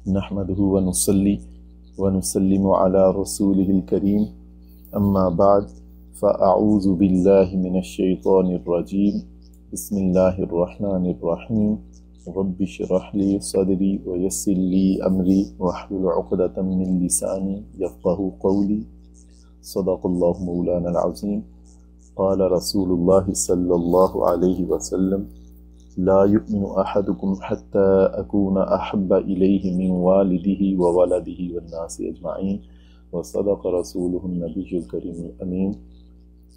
نحمده ونصلي ونسلم على رسوله الكريم أما بعد فأعوذ بالله من الشيطان الرجيم بسم الله الرحمن الرحيم رب اشرح لي صدري ويسر لي أمري واحلل عقدة من لساني يفقهوا قولي صدق الله مولانا العظيم قال رسول الله صلى الله عليه وسلم لا يؤمن أحدكم حتى أكون أحب إليه من والده وولده والناس أجمعين وصدق رسوله النبي الكريم الأمين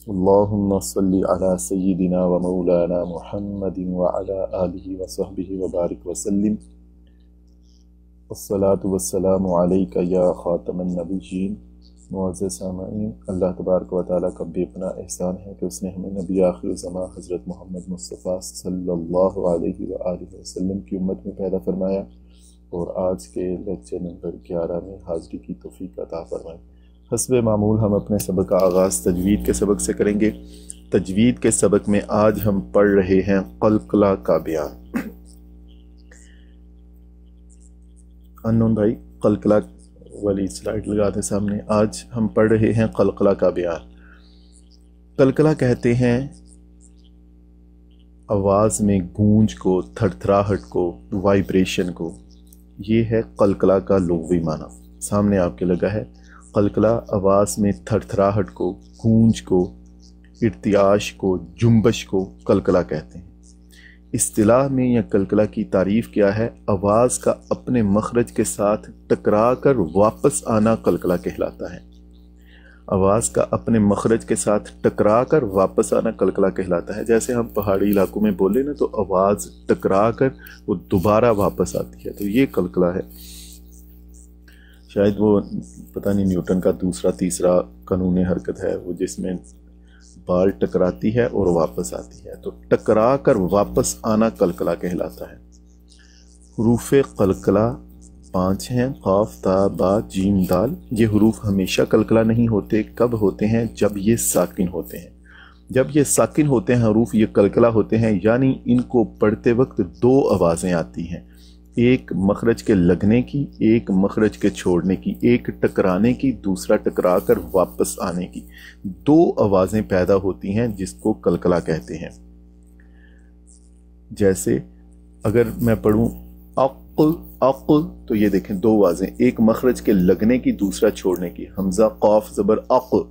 اللهم صل على سيدنا ومولانا محمد وعلى آله وصحبه وبارك وسلم والصلاة والسلام عليك يا خاتم النبيين معزز سامعین، اللہ تبارک و تعالیٰ کا بے پناہ احسان ہے کہ اس نے ہمیں نبی آخر زمان حضرت محمد مصطفیٰ صلی اللہ علیہ وآلہ وسلم کی امت میں پیدا فرمایا اور آج کے لیکچر نمبر 11 میں حاضری کی توفیق عطا فرمائی۔ حسب معمول ہم اپنے سبق کا آغاز تجوید کے سبق سے کریں گے۔ تجوید کے سبق میں آج ہم پڑھ رہے ہیں قلقلہ کا بیان۔ انون بھائی قلقلہ والی سلائیڈ لگا دیں سامنے۔ آج ہم پڑھ رہے ہیں قلقلہ کا بیان۔ قلقلہ کہتے ہیں آواز میں گونج کو، تھر تھراہٹ کو، وائبریشن کو۔ یہ ہے قلقلہ کا لغوی معنی، سامنے آپ کے لگا ہے۔ قلقلہ آواز میں تھر تھراہٹ کو، گونج کو، ارتعاش کو، جنبش کو قلقلہ کہتے ہیں۔ اصطلاح میں یا قلقلہ کی تعریف کیا ہے؟ آواز کا اپنے مخرج کے ساتھ ٹکرا کر واپس آنا قلقلہ کہلاتا ہے۔ آواز کا اپنے مخرج کے ساتھ ٹکرا کر واپس آنا قلقلہ کہلاتا ہے۔ جیسے ہم پہاڑی علاقوں میں بولے نا تو آواز ٹکرا کر وہ دوبارہ واپس آتی ہے، تو یہ قلقلہ ہے۔ شاید وہ پتہ نہیں نیوٹن کا دوسرا تیسرا قانون حرکت ہے، وہ جس میں بال ٹکراتی ہے اور واپس آتی ہے، تو ٹکرا کر واپس آنا قلقلہ کہلاتا ہے۔ حروف قلقلہ 5 ہیں، قاف تا با جیم دال۔ یہ حروف ہمیشہ قلقلہ نہیں ہوتے۔ کب ہوتے ہیں؟ جب یہ ساکن ہوتے ہیں۔ جب یہ ساکن ہوتے ہیں حروف، یہ قلقلہ ہوتے ہیں، یعنی ان کو پڑھتے وقت 2 آوازیں آتی ہیں، ایک مخرج کے لگنے کی، ایک مخرج کے چھوڑنے کی، ایک ٹکرانے کی، دوسرا ٹکرا کر واپس آنے کی۔ 2 آوازیں پیدا ہوتی ہیں جس کو قلقلہ کہتے ہیں۔ جیسے اگر میں پڑھوں عقل عقل، تو یہ دیکھیں 2 آوازیں، ایک مخرج کے لگنے کی، دوسرا چھوڑنے کی۔ حمزہ قاف زبر عقل،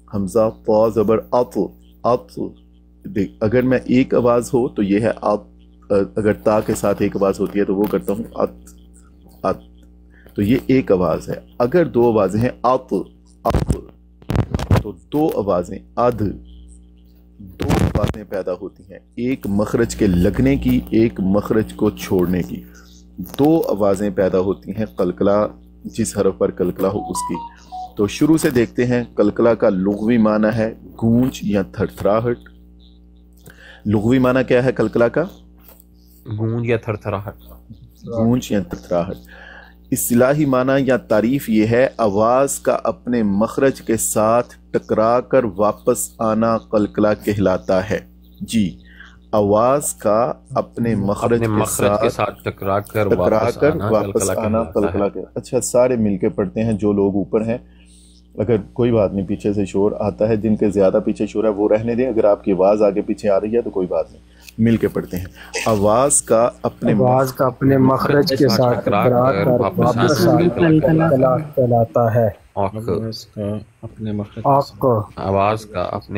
حمزہ طا زبر عطل عطل۔ اگر میں ایک آواز ہو تو یہ ہے عطل، اگر تا کے ساتھ ایک آواز ہوتی ہے تو وہ کرتا ہوں ات ات، تو یہ ایک آواز ہے۔ اگر 2 آوازیں ہیں اپ اپ، تو 2 آوازیں ادھ، 2 آوازیں پیدا ہوتی ہیں، ایک مخرج کے لگنے کی، ایک مخرج کو چھوڑنے کی۔ 2 آوازیں پیدا ہوتی ہیں قلقلہ، جس حرف پر قلقلہ ہو اس کی۔ تو شروع سے دیکھتے ہیں۔ قلقلہ کا لغوی معنی ہے گونج یا تھرتھراہٹ۔ لغوی معنی کیا ہے قلقلہ کا؟ گونج یا تھرتھراہٹ۔ گونج یا تھرتھراہٹ۔ اصطلاحی معنی یا تعریف یہ ہے آواز کا اپنے مخرج کے ساتھ ٹکرا کر واپس آنا قلقلہ کہلاتا ہے۔ جی، آواز کا اپنے مخرج کے ساتھ ٹکرا کر واپس آنا قلقلہ کہلاتا ہے۔ اچھا، سارے مل کے پڑھتے ہیں جو لوگ اوپر ہیں۔ اگر کوئی بات نہیں، پیچھے سے شور آتا ہے، جن کے زیادہ پیچھے شور ہے وہ رہنے دیں۔ اگر آپ کی آواز آگے پیچھے آ رہی ہے تو کوئی بات نہیں، مل کے پڑھتے ہیں۔ آواز کا اپنے مخرج کے ساتھ ٹکرا کر واپس آنا کہلاتا ہے۔ آواز کا اپنے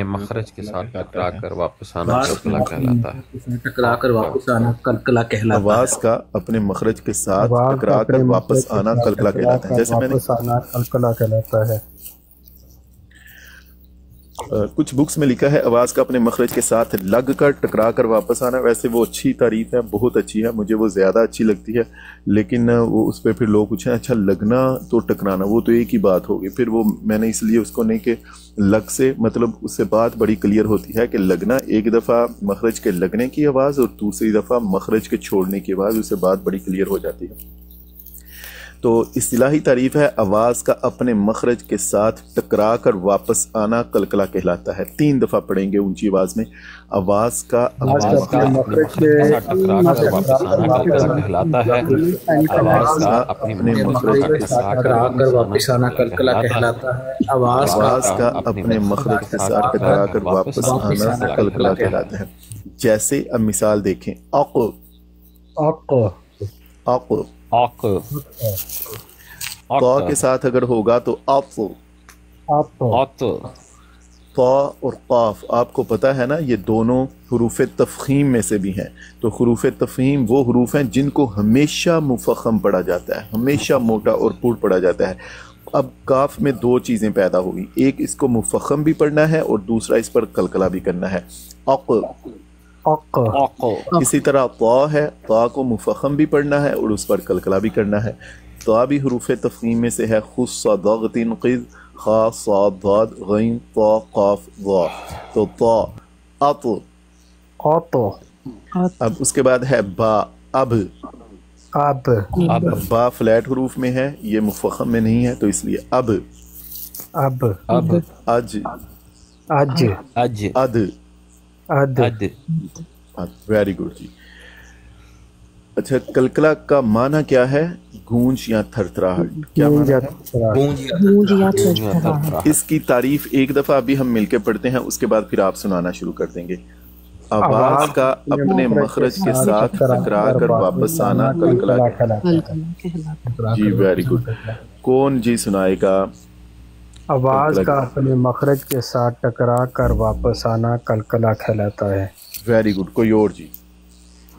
مخرج کے ساتھ ٹکرا کر واپس آنا قلقلہ کہلاتا ہے۔ ٹکرا کر واپس آنا قلقلہ کہلاتا ہے۔ آواز کا اپنے مخرج کے ساتھ ٹکرا کر واپس آنا قلقلہ کہلاتا ہے۔ جیسے میں نے قلقلہ کہلاتا ہے۔ کچھ بکس میں لکھا ہے آواز کا اپنے مخرج کے ساتھ لگ کر ٹکرا کر واپس آنا۔ ویسے وہ اچھی تعریف ہے، بہت اچھی ہے، مجھے وہ زیادہ اچھی لگتی ہے، لیکن وہ اس پہ پھر لوگ پوچھیں اچھا لگنا تو ٹکرانا وہ تو ایک ہی بات ہوگی۔ پھر وہ میں نے اس لیے اس کو نہیں کہ لگ سے مطلب اس سے بات بڑی کلیئر ہوتی ہے کہ لگنا ایک دفعہ مخرج کے لگنے کی آواز اور دوسری دفعہ مخرج کے چھوڑنے کی آواز، اس سے بات بڑی کلیئر ہو جاتی ہے۔ تو اصطلاحی تعریف ہے آواز کا اپنے مخرج کے ساتھ ٹکرا کر واپس آنا قلقلہ کہلاتا ہے. 3 دفعہ پڑھیں گے اونچی آواز میں. آواز کا اپنے مخرج کے ساتھ ٹکرا کر واپس آنا قلقلہ کہلاتا ہے. آواز کا اپنے مخرج کے ساتھ ٹکرا کر واپس آنا قلقلہ کہلاتا ہے. آواز کا اپنے مخرج کے ساتھ ٹکرا کر واپس آنا قلقلہ کہلاتا ہے. جیسے اب مثال دیکھیں. اق اق اق اوق قا کے ساتھ اگر ہوگا تو اپ. اوت طا اور قاف آپ کو پتہ ہے نا یہ دونوں حروف تفخیم میں سے بھی ہیں. تو حروف تفخیم وہ حروف ہیں جن کو ہمیشہ مفخم پڑھا جاتا ہے, ہمیشہ موٹا اور پور پڑھا جاتا ہے. اب کاف میں 2 چیزیں پیدا ہوئی, ایک اس کو مفخم بھی پڑھنا ہے اور دوسرا اس پر قلقلہ بھی کرنا ہے. اق اسی طرح طا ہے, طا کو مفخم بھی پڑھنا ہے اور اس پر قلقلہ بھی کرنا ہے. طا بھی حروف تفخیم میں سے ہے. خص ضغط قذ خا صاد ضاد غین طا قاف ضا. تو طا اط. اب اس کے بعد ہے با. اب با فلیٹ حروف میں ہے, یہ مفخم میں نہیں ہے تو اس لیے اب. اج اد. ویری گڈ جی. اچھا قلقلہ کا معنی کیا ہے؟ گونج یا تھرتھراہٹ. کیا اس کی تعریف ایک دفعہ ابھی ہم مل کے پڑھتے ہیں, اس کے بعد پھر آپ سنانا شروع کر دیں گے. آواز کا اپنے مخرج کے ساتھ ٹکرا کر واپس آنا قلقلہ. جی ویری گڈ. کون جی سنائے گا؟ آواز کا اپنے مخرج کے ساتھ ٹکرا کر واپس آنا قلقلہ کہلاتا ہے. Very good. کوئی اور جی؟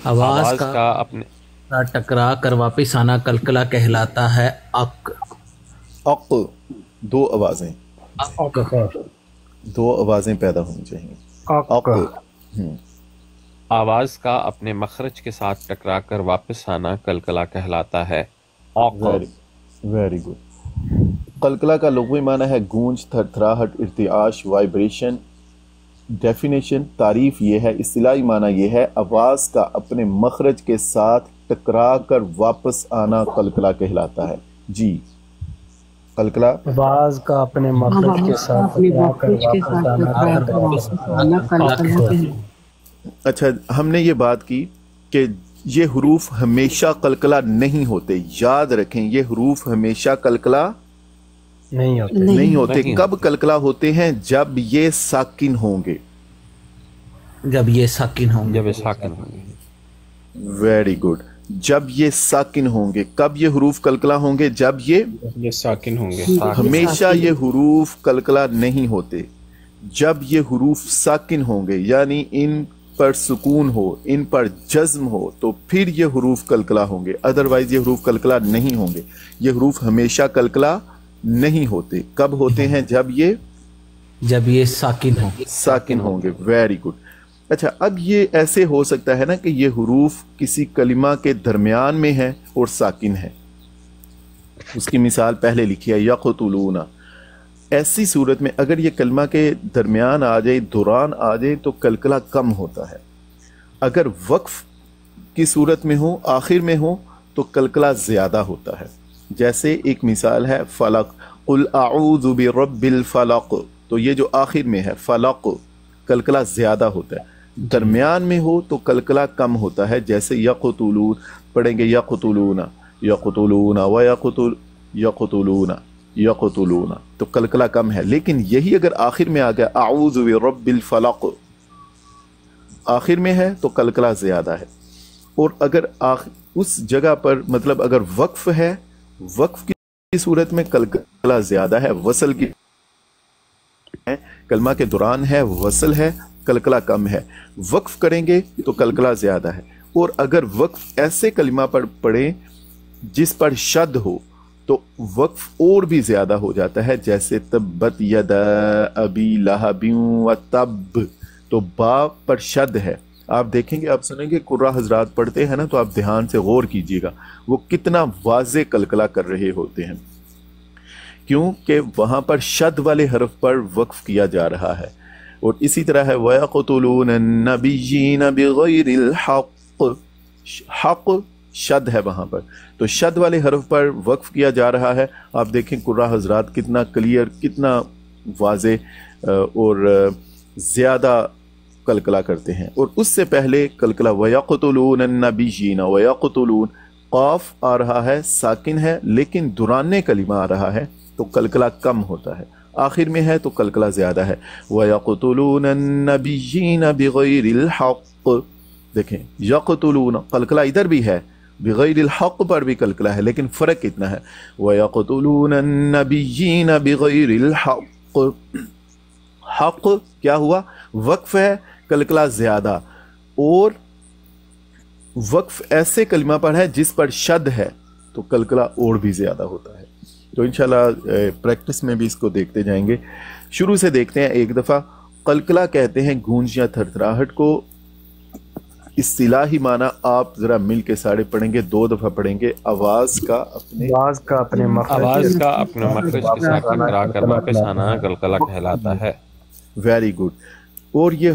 آواز کا اپنے ٹکرا کر واپس آنا قلقلہ کہلاتا ہے. اق. 2 آوازیں, 2 آوازیں پیدا ہونی چاہیے. اق. آواز کا اپنے مخرج کے ساتھ ٹکرا کر واپس آنا قلقلہ کہلاتا ہے. Very good. قلقلہ کا لغوی معنی ہے گونج, تھرتھراہٹ, ارتعاش, وائبریشن. ڈیفینیشن تعریف یہ ہے, اصطلاحی معنی یہ ہے آواز کا اپنے مخرج کے ساتھ ٹکرا کر واپس آنا قلقلہ کہلاتا ہے. جی قلقلہ آواز کا اپنے مخرج کے ساتھ واپس آنا قلقلہ. اچھا ہم نے یہ بات کی کہ یہ حروف ہمیشہ قلقلہ نہیں ہوتے. یاد رکھیں یہ حروف ہمیشہ قلقلہ نہیں ہوتے. کب قلقلہ ہوتے ہیں؟ جب یہ ساکن ہوں گے. جب یہ ساکن ہوں گے. Very good. جب یہ ساکن ہوں گے. کب یہ حروف قلقلہ ہوں گے؟ جب یہ ساکن ہوں گے. ہمیشہ یہ حروف قلقلہ نہیں ہوتے. جب یہ حروف ساکن ہوں گے یعنی ان پر سکون ہو, ان پر جزم ہو, تو پھر یہ حروف قلقلہ ہوں گے. ادروائز یہ حروف قلقلہ نہیں ہوں گے. یہ حروف ہمیشہ قلقلہ نہیں ہوتے. کب ہوتے ہیں؟ جب یہ ساکن ہوں گے. Very good. اچھا اب یہ ایسے ہو سکتا ہے نا کہ یہ حروف کسی کلمہ کے درمیان میں ہے اور ساکن ہے. اس کی مثال پہلے لکھی ہے یقتلون. ایسی صورت میں اگر یہ کلمہ کے درمیان آ جائے, دوران آ جائے, تو قلقلہ کم ہوتا ہے. اگر وقف کی صورت میں ہو, آخر میں ہو, تو قلقلہ زیادہ ہوتا ہے. جیسے ایک مثال ہے فلق, قل اعوذ برب الفلق. تو یہ جو آخر میں ہے فلق, قلقلہ زیادہ ہوتا ہے. درمیان میں ہو تو قلقلہ کم ہوتا ہے. جیسے یقتلون پڑھیں گے یقتلون یقتلون و یقتلون یقتلون, تو قلقلہ کم ہے. لیکن یہی اگر آخر میں آ گیا اعوذ برب الفلق, آخر میں ہے تو قلقلہ زیادہ ہے. اور اگر اس جگہ پر مطلب اگر وقف ہے, وقف کی صورت میں قلقلہ زیادہ ہے. وصل کی کلمہ کے دوران ہے, وصل ہے, قلقلہ کم ہے. وقف کریں گے تو قلقلہ زیادہ ہے. اور اگر وقف ایسے کلمہ پر پڑھیں جس پر شد ہو تو وقف اور بھی زیادہ ہو جاتا ہے. جیسے تبت یدا ابی لہب وتب, تو با پر شد ہے. آپ دیکھیں گے, آپ سنیں گے قراء حضرات پڑھتے ہیں نا, تو آپ دھیان سے غور کیجئے گا وہ کتنا واضح قلقلہ کر رہے ہوتے ہیں, کیونکہ وہاں پر شد والے حرف پر وقف کیا جا رہا ہے. اور اسی طرح ہے وَيَقْتُلُونَ النَّبِيِّينَ بِغَيْرِ الْحَقِّ. حق शद है वहाँ पर, तो शद वाले हरफ पर वक्फ किया जा रहा है। आप देखें कुर्रा हजरात कितना क्लियर, कितना वाज़े और ज़्यादा कलकला करते हैं। और उससे पहले कलकला वयक़्तुलून अन्नबिय्यीन, वयक़्तुलून क़ाफ आ रहा है, साकिन है, लेकिन दुराने कलिमा आ रहा है तो कलकला कम होता है। आखिर में है तो कलकला ज़्यादा है। वयक़्तुलून अन्नबिय्यीन बिग़ैरिल हक़्क़, देखें यक़्तुलून कलकला इधर भी है, बिग़ैरिल हक़्क़ पर भी कलकला है, लेकिन फ़र्क कितना है। वयक़्तुलून अन्नबिय्यीन बिग़ैरिल हक़्क़, हक़ क्या हुआ, वक्फ है, कलकला ज़्यादा। और वक्फ ऐसे कलिमा पर है जिस पर शद है तो कलकला और भी ज़्यादा होता है। तो इंशाल्लाह प्रैक्टिस में भी इसको देखते जाएंगे। शुरू से देखते हैं एक दफ़ा। कलकला कहते हैं गूंज या थरथराहट को। इस्तिलाही माना आप ज़रा मिल के सारे पढ़ेंगे, 2 दफ़ा पढ़ेंगे। आवाज़ का अपने मखरज के साथ टकरा कर वापस आना कलकला कहलाता है। Very good. और ये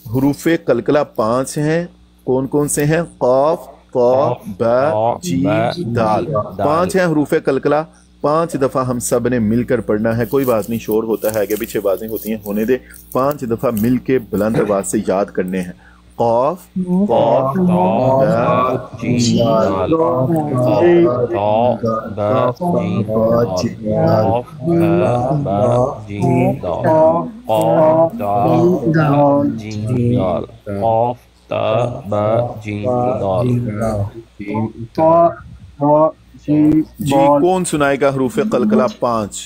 हरूफे कलकला 5 हैं। कौन कौन से हैं? क़ाफ, क़ाफ, बा, जीम, दाल। 5 हैं हरूफे कलकला। 5 दफ़ा हम सब ने मिलकर पढ़ना है। कोई बात नहीं, शोर होता है, आगे पीछे बातें होती हैं, होने दे। 5 दफ़ा मिल के बुलंद आवाज़ से याद करने हैं। क़ाफ, क़ाफ, बा, जीम, दाल। जी कौन सुनाएगा हरूफे कलकला 5?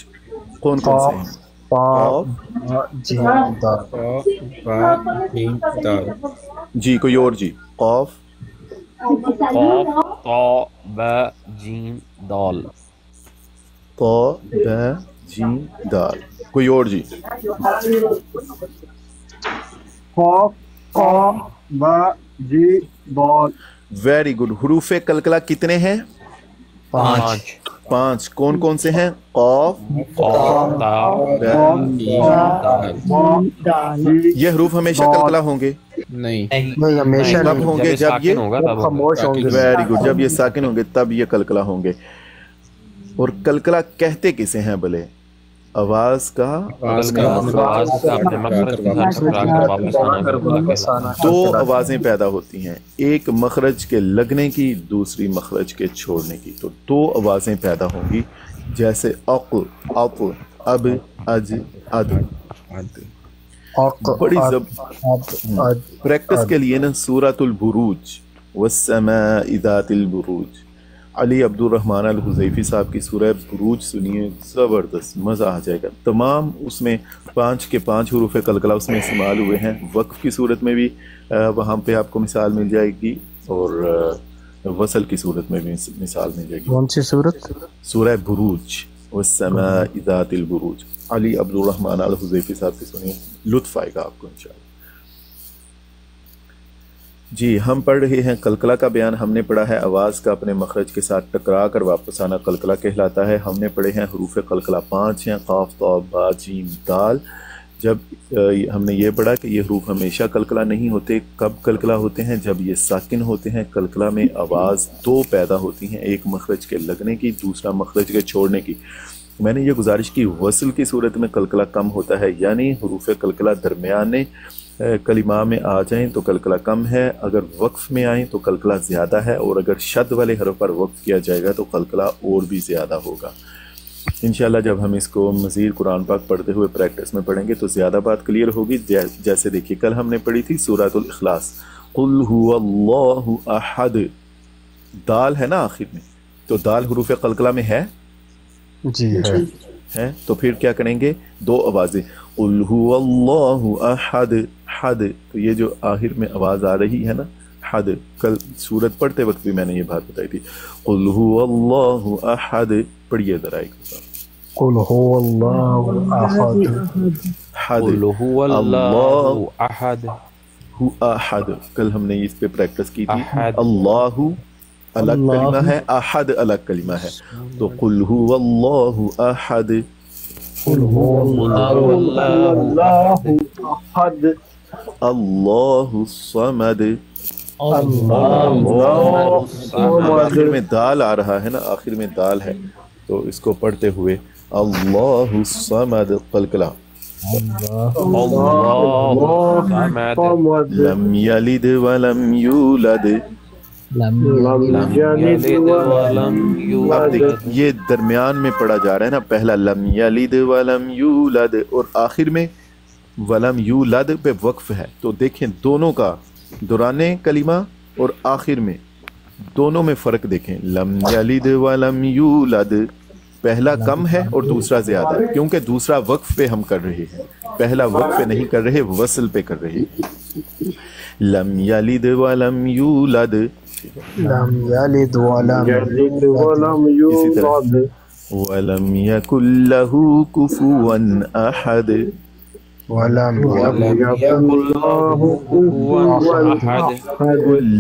कौन कौन से हैं? जी कोई और जी? क़ाफ, ता, बा, जीम, दाल। ता, बा, जीम, दाल। कोई और जी? Very good. हरूफे कलकला कितने हैं? 5। कौन कौन से हैं? क़ाफ, ये हरूफ हमेशा कलकला होंगे? नहीं, हमेशा कब होंगे? जब ये खामोश होंगे। वेरी गुड, जब ये साकिन होंगे तब ये कलकला होंगे। और कलकला कहते किसे हैं भले? आवाज का अपने मखरज के साथ टकरा कर वापस आना कलकला कहलाता है। 2 आवाजें पैदा होती हैं, एक मखरज के लगने की, दूसरी मखरज के छोड़ने की। तो 2 आवाजें पैदा होंगी, जैसे अक, अप, अब, अज, अद। बड़ी प्रैक्टिस के लिए ना सूरतुल बुरूज वस्समाइ ज़ातिल बुरूज, अली अब्दुल रहमान अल हुज़ैफ़ी साहब की सूरह बुरूज सुनिए, ज़बरदस्त, मज़ा आ जाएगा। तमाम उसमें 5 के 5 हरूफ़ कलकला उसमें इस्तेमाल हुए हैं। वक्फ की सूरत में भी वहाँ पे आपको मिसाल मिल जाएगी, और वसल की सूरत में भी मिसाल मिल जाएगी। कौन सी सूरत? सूरह बुरूज वस्समाइ ज़ातिल बुरूज, अली अब्दुल रहमान अल हुज़ैफ़ी साहब की सुनिए, लुत्फ़ आएगा आपको इंशाअल्लाह। जी हम पढ़ रहे हैं कलकला का बयान। हमने पढ़ा है आवाज़ का अपने मखरज के साथ टकरा कर वापस आना कलकला कहलाता है। हमने पढ़े हैं हरूफ कलकला 5 हैं, क़ाफ, ता, बा, जीम, दाल। जब हमने ये पढ़ा कि ये हरूफ हमेशा कलकला नहीं होते। कब कलकला होते हैं? जब ये साकिन होते हैं। कलकला में आवाज़ 2 पैदा होती हैं, एक मखरज के लगने की, दूसरा मखरज के छोड़ने की। मैंने ये गुजारिश की, वसल की सूरत में कलकला कम होता है, यानी हरूफ कलकला दरमियाने कलिमा में आ जाएं तो कलकला कम है, अगर वक्फ में आएँ तो कलकला ज़्यादा है, और अगर शद वाले हरफ पर वक्फ किया जाएगा तो कलकला और भी ज़्यादा होगा। इंशाल्लाह जब हम इसको मज़ीद कुरान पाक पढ़ते हुए प्रैक्टिस में पढ़ेंगे तो ज़्यादा बात क्लियर होगी। जैसे देखिए कल हमने पढ़ी थी सूरतुल इखलास, कुल हुवल्लाहु अहद, दाल है ना आखिर में, तो दाल हरूफ कलकला में है? जी है। तो फिर क्या करेंगे? 2 आवाज़ें, कुल हुवल्लाहु अहद, हद, तो ये जो आखिर में आवाज़ आ रही है ना, हद, कल सूरत पढ़ते वक्त भी मैंने ये बात बताई थी। कुल हुवल्लाहु अहद, पढ़िए ज़रा एक बार। कुल हुवल्लाहु अहद, कुल हुवल्लाहु अहद, हु अहद, कल हमने इस पे प्रैक्टिस की थी। अल्लाहु अलग कलिमा है, अहद अलग कलिमा है। तो कुल हुवल्लाहु अहद, कुल हुवल्लाहु अहद, अल्लाहु समद, آخر میں دال آ رہا ہے نا، آخر میں دال ہے، تو اس کو پڑھتے ہوئے اللہ الصمد قلقلہ، لم یلد ولم یولد. اب دیکھ یہ درمیان میں پڑھا جا رہا ہے نا، پہلا لم یلد ولم یولد اور آخر میں ولم یولد پہ وقف ہے. تو دیکھیں دونوں کا دوران کلمہ اور آخر میں دونوں میں فرق دیکھیں. لم یلد ولم یولد، پہلا کم ہے اور دوسرا زیادہ ہے، کیونکہ دوسرا وقف پہ ہم کر رہے ہیں، پہلا وقف پہ نہیں کر رہے، وصل پہ کر رہے ہیں. لم یلد ولم یولد، لم یلد ولم اسی طرح ولم یکن لہ کفوا احد، ولم یکن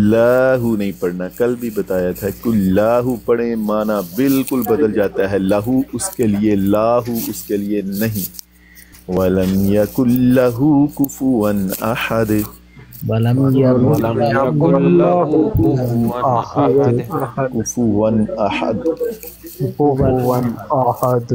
لاہو نہیں پڑھنا، کل بھی بتایا تھا لاہو پڑھیں معنی بالکل بدل جاتا ہے، لہو اس کے لیے، لاہو اس کے لیے نہیں. ولم یکن لہ کفوا احد، ولم ولم یکن لہ کفوا احد. کفوا احد. کفوا احد.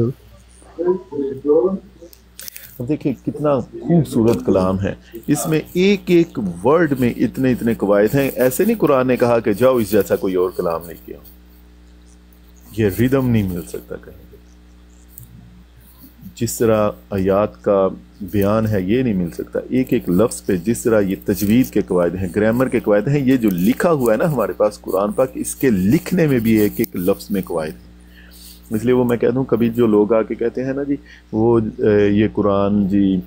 اب دیکھیں کتنا خوبصورت کلام ہے، اس میں ایک ایک ورڈ میں اتنے اتنے قواعد ہیں. ایسے نہیں قرآن نے کہا کہ جاؤ اس جیسا کوئی اور کلام نہیں کیا، یہ ردم نہیں مل سکتا کہیں پہ. جس طرح آیات کا بیان ہے یہ نہیں مل سکتا، ایک ایک لفظ پہ جس طرح یہ تجوید کے قواعد ہیں، گرامر کے قواعد ہیں، یہ جو لکھا ہوا ہے نا ہمارے پاس قرآن پاک، اس کے لکھنے میں بھی ایک ایک لفظ میں قواعد ہیں. اس لیے وہ میں کہہ دوں کبھی جو لوگ آ کے کہتے ہیں نا جی وہ یہ قرآن جی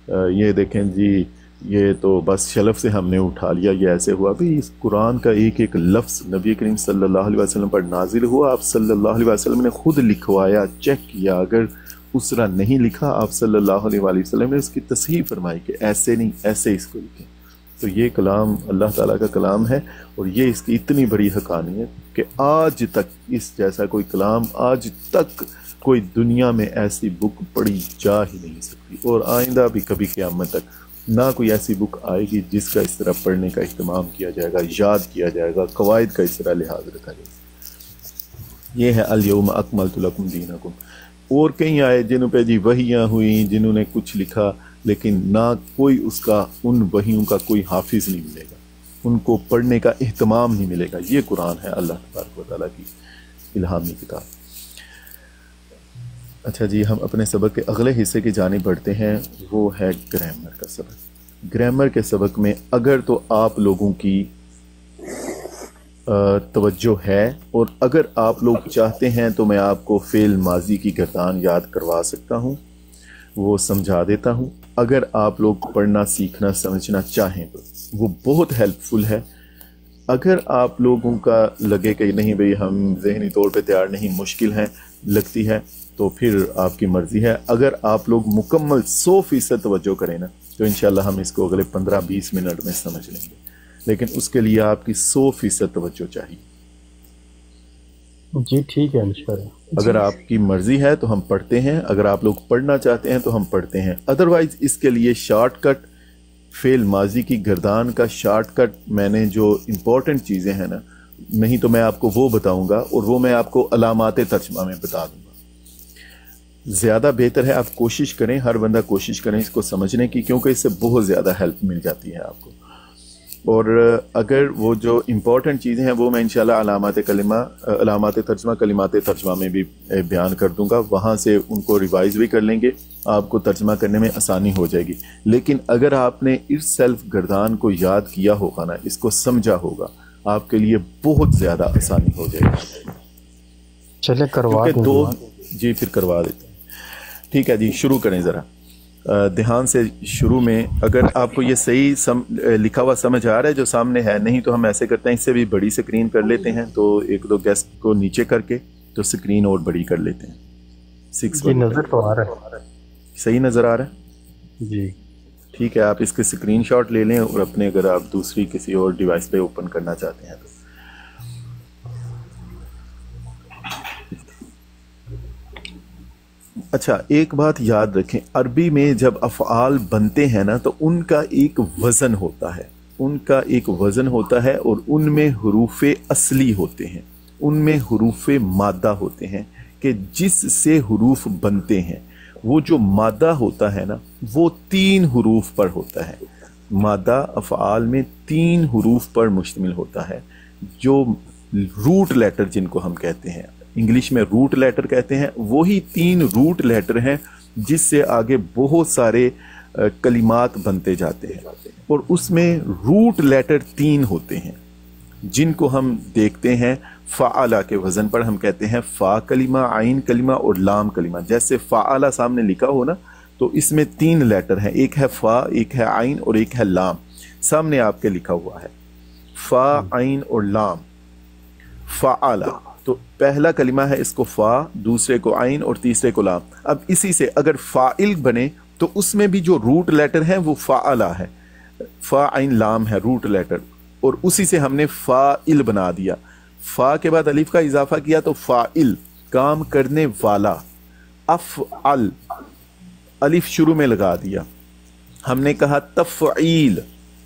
یہ دیکھیں جی یہ تو بس شلف سے ہم نے اٹھا لیا، یہ ایسے ہوا. بھی اس قرآن کا ایک ایک لفظ نبی کریم صلی اللہ علیہ وسلم پر نازل ہوا، آپ صلی اللہ علیہ وسلم نے خود لکھوایا، چیک کیا، اگر اس طرح نہیں لکھا آپ صلی اللہ علیہ وسلم نے اس کی تصحیح فرمائی کہ ایسے نہیں ایسے اس کو لکھیں. تو یہ کلام اللہ تعالیٰ کا کلام ہے، اور یہ اس کی اتنی بڑی حقانیت کہ آج تک اس جیسا کوئی کلام، آج تک کوئی دنیا میں ایسی بک پڑھی جا ہی نہیں سکتی، اور آئندہ بھی کبھی قیامت تک نہ کوئی ایسی بک آئے گی جس کا اس طرح پڑھنے کا اہتمام کیا جائے گا، یاد کیا جائے گا، قواعد کا اس طرح لحاظ رکھا جائے گا. یہ ہے الیوم اکملت لکم دینکم. اور کئی آئے جنہوں پہ جی وحیاں ہوئیں، جنہوں نے کچھ لکھا، لیکن نہ کوئی اس کا ان وحیوں کا کوئی حافظ نہیں ملے گا، ان کو پڑھنے کا اہتمام نہیں ملے گا. یہ قرآن ہے اللہ تبارک و تعالیٰ کی الہامی کتاب. اچھا جی، ہم اپنے سبق کے اگلے حصے کی جانب بڑھتے ہیں، وہ ہے گرامر کا سبق. گرامر کے سبق میں اگر تو آپ لوگوں کی توجہ ہے، اور اگر آپ لوگ چاہتے ہیں تو میں آپ کو فعل ماضی کی گردان یاد کروا سکتا ہوں، وہ سمجھا دیتا ہوں. اگر آپ لوگ پڑھنا سیکھنا سمجھنا چاہیں تو وہ بہت ہیلپ فل ہے. اگر آپ لوگوں کا لگے کہ نہیں بھئی ہم ذہنی طور پہ تیار نہیں، مشکل ہے لگتی ہے، تو پھر آپ کی مرضی ہے. اگر آپ لوگ مکمل 100% توجہ کریں نا تو انشاءاللہ ہم اس کو اگلے 15-20 منٹ میں سمجھ لیں گے، لیکن اس کے لیے آپ کی 100% توجہ چاہیے. جی ٹھیک ہے انشاءاللہ. اگر آپ کی مرضی ہے تو ہم پڑھتے ہیں، اگر آپ لوگ پڑھنا چاہتے ہیں تو ہم پڑھتے ہیں. ادروائز اس کے لیے شارٹ کٹ، فعل ماضی کی گردان کا شارٹ کٹ، میں نے جو امپورٹنٹ چیزیں ہیں نا، نہیں تو میں آپ کو وہ بتاؤں گا، اور وہ میں آپ کو علامات ترجمہ میں بتا دوں گا. زیادہ بہتر ہے آپ کوشش کریں، ہر بندہ کوشش کریں اس کو سمجھنے کی، کیونکہ اس سے بہت زیادہ ہیلپ مل جاتی ہے آپ کو. اور اگر وہ جو امپورٹنٹ چیزیں ہیں وہ میں انشاءاللہ علامات ترجمہ، کلمات ترجمہ میں بھی بیان کر دوں گا، وہاں سے ان کو ریوائز بھی کر لیں گے، آپ کو ترجمہ کرنے میں آسانی ہو جائے گی. لیکن اگر آپ نے اس سیلف گردان کو یاد کیا ہوگا نا، اس کو سمجھا ہوگا، آپ کے لیے بہت زیادہ آسانی ہو جائے گی. چلے کروا کیونکہ دوں. جی پھر کروا دیتے ہیں. ٹھیک ہے جی، شروع کریں ذرا دھیان سے. شروع میں اگر آپ کو یہ صحیح لکھا ہوا سمجھ آ رہا ہے جو سامنے ہے، نہیں تو ہم ایسے کرتے ہیں، اس سے بھی بڑی سکرین کر لیتے ہیں، تو 1-2 گیسٹ کو نیچے کر کے تو سکرین اور بڑی کر لیتے ہیں. 6 جی نظر تو آ رہا ہے. صحیح نظر آ رہا ہے جی ٹھیک ہے. آپ اس کے سکرین شاٹ لے لیں، اور اپنے اگر آپ دوسری کسی اور ڈیوائس پہ اوپن کرنا چاہتے ہیں تو. اچھا ایک بات یاد رکھیں، عربی میں جب افعال بنتے ہیں نا تو ان کا ایک وزن ہوتا ہے، उनका एक वज़न होता है और उनमें हरूफ असली होते हैं, उनमें हरूफ मादा होते हैं कि जिससे हरूफ बनते हैं। वो जो मादा होता है ना वो 3 हरूफ पर होता है। मादा अफ़आल में 3 हरूफ पर मुश्तमिल होता है, जो रूट लेटर जिनको हम कहते हैं, इंग्लिश में रूट लेटर कहते हैं, वही 3 रूट लेटर हैं जिससे आगे बहुत सारे कलिमात बनते जाते हैं। और उसमें रूट लेटर 3 होते हैं जिनको हम देखते हैं फ़ाअला के वज़न पर। हम कहते हैं फ़ा कलिमा, आइन कलिमा और लाम कलिमा। जैसे फ़ाअला सामने लिखा हो ना, तो इसमें 3 लेटर हैं, एक है फ़ा, एक है आइन और एक है लाम। सामने आपके लिखा हुआ है फ़ा, आइन और लाम, फ़ाअला। तो पहला कलिमा है इसको फ़ा, दूसरे को आइन और तीसरे को लाम। अब इसी से अगर फ़ाइल बने तो उसमें भी जो रूट लेटर है वो फ़ाअला है, फ़ा आइन लाम है रूट लेटर, और उसी से हमने फ़ाइल बना दिया। फ़ा के बाद अलिफ का इजाफा किया तो फ़ाइल, काम करने वाला। अफ़अल, अलिफ शुरू में लगा दिया। हमने कहा तफ़ईल,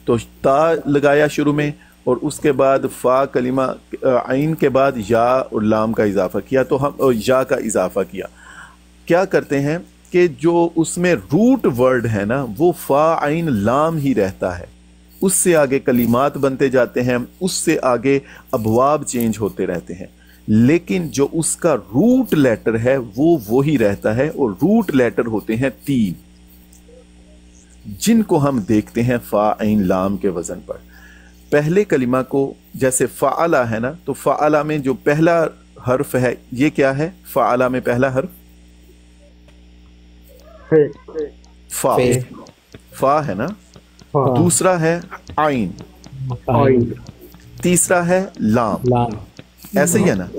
तो ता लगाया शुरू में, और उसके बाद फ़ा कलिमा आइन के बाद या और लाम का इजाफा किया, तो हम या का इजाफा किया। क्या करते हैं कि जो उसमें रूट वर्ड है ना वो फ़ा आइन लाम ही रहता है, उससे आगे कलिमात बनते जाते हैं, उससे आगे अबवाब चेंज होते रहते हैं, लेकिन जो उसका रूट लेटर है वो वही रहता है। और रूट लेटर होते हैं 3 जिनको हम देखते हैं फ़ा आइन लाम के वज़न पर। पहले कलिमा को जैसे फ़ाअला है ना, तो फ़ाअला में जो पहला हर्फ है ये क्या है? फ़ाअला में पहला हर्फ फा, फा है ना। दूसरा है आइन, तीसरा है लाम, ऐसे ही है ना।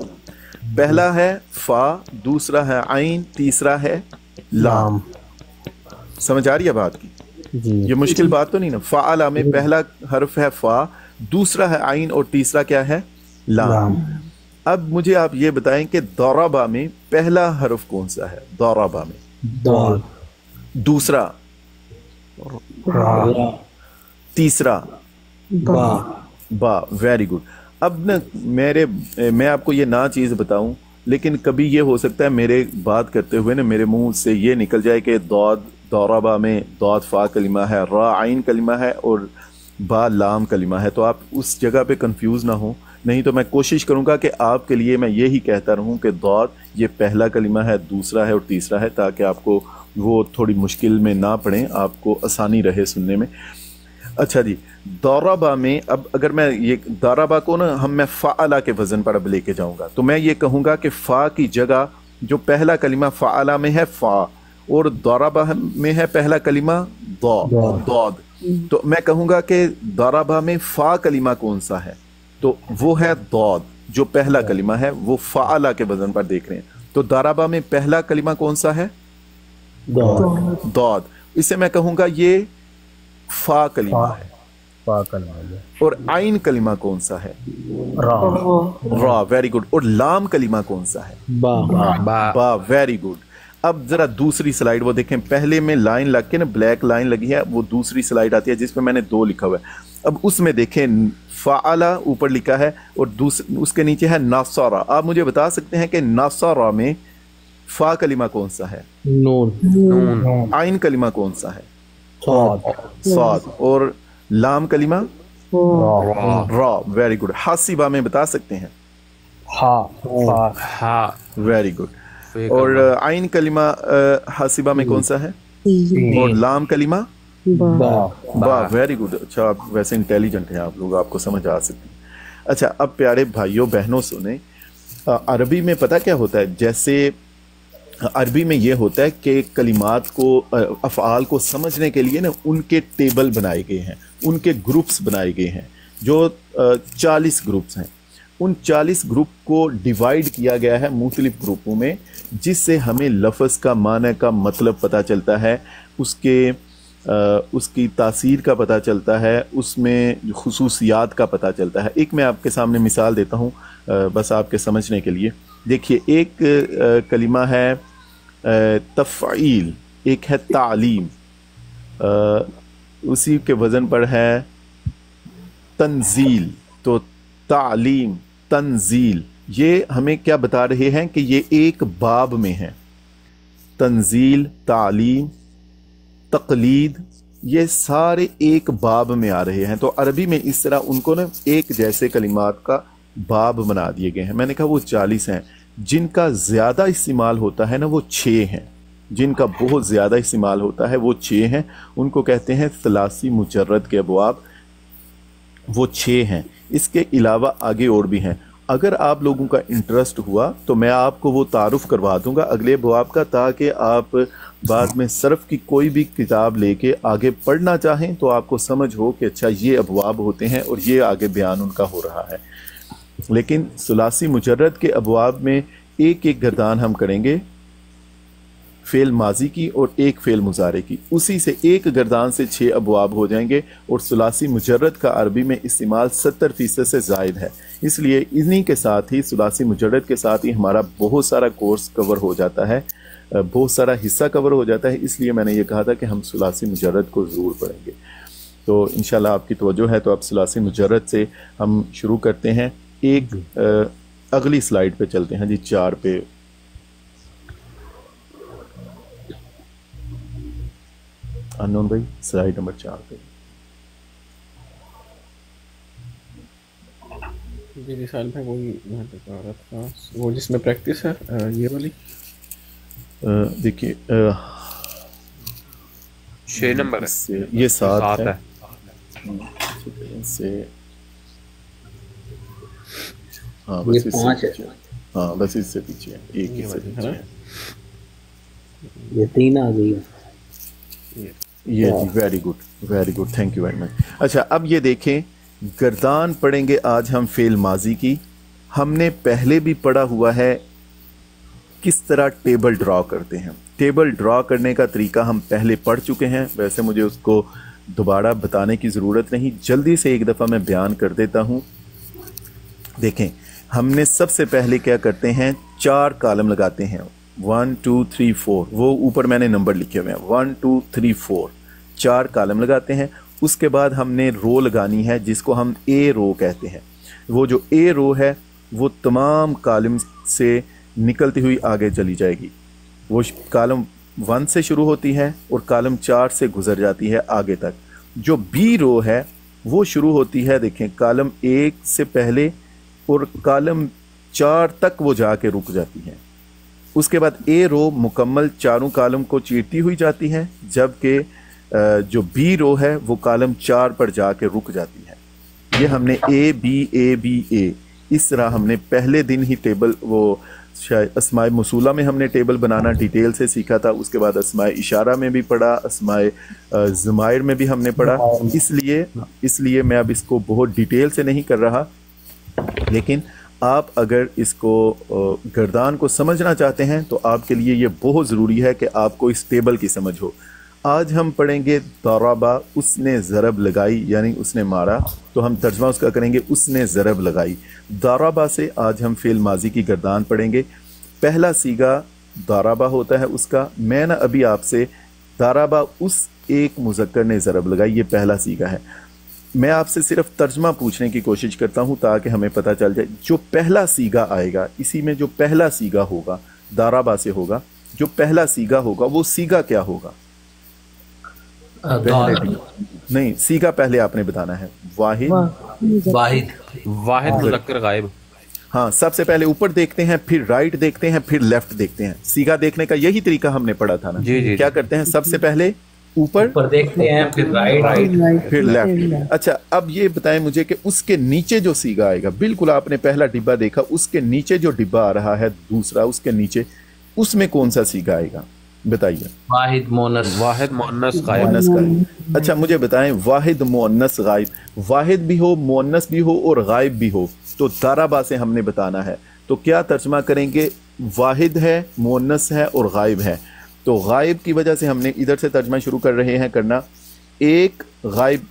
पहला है फा, दूसरा है आइन, तीसरा है लाम। समझ आ रही है बात की? ये मुश्किल बात तो नहीं ना। फ़ाअला में पहला हर्फ है फा, दूसरा है आइन और तीसरा क्या है? लाम। अब मुझे आप ये बताएं कि दौराबा में पहला हर्फ कौन सा है? दौराबा में दाल, दूसरा, रा, तीसरा बा। बा। Very good. अब न मैं आपको ये ना चीज़ बताऊं, लेकिन कभी ये हो सकता है मेरे बात करते हुए ना मेरे मुंह से ये निकल जाए कि दौराबा में दौद फ़ा कलिमा है, रा आइन कलिमा है और बा लाम कलिमा है, तो आप उस जगह पे कंफ्यूज ना हो। नहीं तो मैं कोशिश करूंगा कि आपके लिए मैं यही कहता रहूं कि दौद ये पहला कलिमा है, दूसरा है और तीसरा है, ताकि आपको वो थोड़ी मुश्किल में ना पड़े, आपको आसानी रहे सुनने में। अच्छा जी, दौराबा में अब अगर मैं ये दौराबा को ना मैं फ़ाअला के वज़न पर अब लेके जाऊंगा, तो मैं ये कहूँगा कि फ़ा की जगह जो पहला कलिमा फ़ाअला में है फ़ा, और दौराबा में है पहला कलिमा दौद, तो मैं कहूँगा कि दौराबा में फ़ा कलिमा कौन सा है? तो वो है दौद, जो पहला कलिमा है वो फ़ाअला के वज़न पर देख रहे हैं। तो दौराबा में पहला कलिमा कौन सा है? दौद। इसे मैं कहूँगा ये फ़ा कलिमा है। और आइन कलिमा कौन सा है? रा। Very good. और लाम कलिमा कौन सा है? बा। Very good. अब जरा दूसरी स्लाइड वो देखें, पहले में लाइन लग के ना ब्लैक लाइन लगी है, वो दूसरी स्लाइड आती है जिसमें मैंने 2 लिखा हुआ है। अब उसमें देखें फ़ाअला ऊपर लिखा है और उसके नीचे है नासारा। आप मुझे बता सकते हैं कि नासारा में फ़ा कलिमा कौन सा है? नून। आइन कलिमा कौन सा है? साद। और लाम कलिमा? रा। Very good. हासिबा में बता सकते हैं? हा। Very good. और आइन कलिमा हासिबा में कौन सा है? और लाम कलिमा? बा। Very good. अच्छा, आप वैसे इंटेलिजेंट हैं आप लोग, आपको समझ आ सकती है। अच्छा, अब प्यारे भाइयों बहनों सुने, अरबी में पता क्या होता है? जैसे अरबी में ये होता है कि कलिमात को, अफ़आल को समझने के लिए ना उनके टेबल बनाए गए हैं, उनके ग्रुप्स बनाए गए हैं, जो 40 ग्रुप्स हैं। उन 40 ग्रुप को डिवाइड किया गया है मुख्तलिफ ग्रुपों में, जिससे हमें लफ्ज़ का माने का मतलब पता चलता है, उसकी तासीर का पता चलता है, उसमें खुसूसियात का पता चलता है। एक मैं आपके सामने मिसाल देता हूँ बस आपके समझने के लिए। देखिए, एक कलिमा है तफ़ईल, एक है तालीम, उसी के वज़न पर है तंजील, तो तालीम, तंजील, ये हमें क्या बता रहे हैं कि ये एक बाब में है। तंजील, तालीम, तकलीद, ये सारे एक बाब में आ रहे हैं। तो अरबी में इस तरह उनको ना एक जैसे कलिमात का बाब बना दिए गए हैं। मैंने कहा वो 40 हैं। जिनका ज़्यादा इस्तेमाल होता है ना वो 6 हैं। जिनका बहुत ज़्यादा इस्तेमाल होता है वो 6 हैं। उनको कहते हैं सलासी मुजर्रद के अबवाब, वो 6 हैं। इसके अलावा आगे और भी हैं। अगर आप लोगों का इंटरेस्ट हुआ तो मैं आपको वो तारुफ करवा दूंगा अगले अबवाब का, ताकि आप बाद में सर्फ की कोई भी किताब लेके आगे पढ़ना चाहें तो आपको समझ हो कि अच्छा ये अबवाब होते हैं और ये आगे बयान उनका हो रहा है। लेकिन सुलासी मुजर्रद के अबवाब में एक एक गर्दान हम करेंगे, फ़ेल माजी की और एक फ़ेल मुजारे की। उसी से एक गर्दान से 6 अबवाब हो जाएंगे। और सुलासी मुजर्रद का अरबी में इस्तेमाल 70% से ज़ायद है। इसलिए इन्हीं के साथ ही, सुलासी मुजर्रद के साथ ही हमारा बहुत सारा कोर्स कवर हो जाता है, बहुत सारा हिस्सा कवर हो जाता है। इसलिए मैंने ये कहा था कि हम सुलासी मुजर्रद को ज़रूर पढ़ेंगे। तो इंशाल्लाह आपकी तवज्जो है तो अब सुलासी मुजर्रद से हम शुरू करते हैं। एक अगली स्लाइड पे चलते हैं जी, 4 पे। अननोन भाई स्लाइड नंबर 4 पे। जी विशाल भाई वही मैं बता रहा था, वो जिसमें प्रैक्टिस है ये वाली। देखिए 6 नंबर है, ये 7 है। से हाँ बस इससे पीछे, हाँ बस इससे पीछे है, एक ही से पीछे है। ये 3 आ गई है। ये very good, very good, thank you very much. अच्छा अब ये देखें, गर्दान पढ़ेंगे आज हम फ़ेल माजी की। हमने पहले भी पढ़ा हुआ है किस तरह टेबल ड्रॉ करते हैं। टेबल ड्रॉ करने का तरीका हम पहले पढ़ चुके हैं, वैसे मुझे उसको दोबारा बताने की ज़रूरत नहीं, जल्दी से एक दफ़ा मैं बयान कर देता हूँ। देखें, हमने सबसे पहले क्या करते हैं, 4 कॉलम लगाते हैं, 1 2 3 4, वो ऊपर मैंने नंबर लिखे हुए हैं, 1 2 3 4, 4 कॉलम लगाते हैं। उसके बाद हमने रो लगानी है जिसको हम ए रो कहते हैं। वो जो ए रो है वो तमाम कॉलम से निकलती हुई आगे चली जाएगी। वो कॉलम 1 से शुरू होती है और कॉलम 4 से गुजर जाती है आगे तक। जो बी रो है वो शुरू होती है, देखें, कॉलम 1 से पहले और कॉलम 4 तक वो जाके रुक जाती है। उसके बाद ए रो मुकम्मल चारों कॉलम को चीरती हुई जाती है, जबकि जो बी रो है वो कॉलम 4 पर जाके रुक जाती है। ये हमने ए बी ए इस तरह हमने पहले दिन ही टेबल, वो शायद अस्माए मसूला में हमने टेबल बनाना डिटेल से सीखा था। उसके बाद अस्माए इशारा में भी पढ़ा, अस्माए ज़माइर में भी हमने पढ़ा। इसलिए मैं अब इसको बहुत डिटेल से नहीं कर रहा, लेकिन आप अगर इसको गर्दान को समझना चाहते हैं तो आपके लिए ये बहुत ज़रूरी है कि आपको इस टेबल की समझ हो। आज हम पढ़ेंगे दराबा, उसने ज़रब लगाई, यानी उसने मारा, तो हम तर्जमा उसका करेंगे उसने ज़रब लगाई। दराबा से आज हम फ़ेल माजी की गर्दान पढ़ेंगे। पहला सीगा दराबा होता है उसका। मैं ना अभी आपसे दराबा उस एक मुज़क्कर ने ज़रब लगाई, ये पहला सीगा है। मैं आपसे सिर्फ तर्जमा पूछने की कोशिश करता हूँ ताकि हमें पता चल जाए। जो पहला सीगा आएगा, इसी में जो पहला सीगा होगा दराबा से होगा, जो पहला सीगा होगा वो सीगा क्या होगा? नहीं, सीगा पहले आपने बताना है। वाहिद मुज़क्कर गायब। हाँ, सबसे पहले ऊपर देखते हैं, फिर राइट देखते हैं, फिर लेफ्ट देखते हैं। सीगा देखने का यही तरीका हमने पढ़ा था ना। जी। क्या करते हैं, सबसे पहले ऊपर देखते हैं, फिर राइट, फिर लेफ्ट। अच्छा, अब ये बताएं मुझे कि उसके नीचे जो सीगा आएगा, बिल्कुल आपने पहला डिब्बा देखा, उसके नीचे जो डिब्बा आ रहा है दूसरा, उसके नीचे, उसमें कौन सा सीगा आएगा बताइए? वाहिद मुअन्नस गायब। अच्छा मुझे बताएं, वाहिद मुअन्नस गायब, वाहिद भी हो, मुअन्नस भी हो और गायब भी हो, तो दराबा से हमने बताना है। तो क्या तर्जमा करेंगे? वाहिद है, मुअन्नस है और गायब है। तो गायब की वजह से हमने इधर से तर्जमा शुरू कर रहे हैं करना। एक गायब,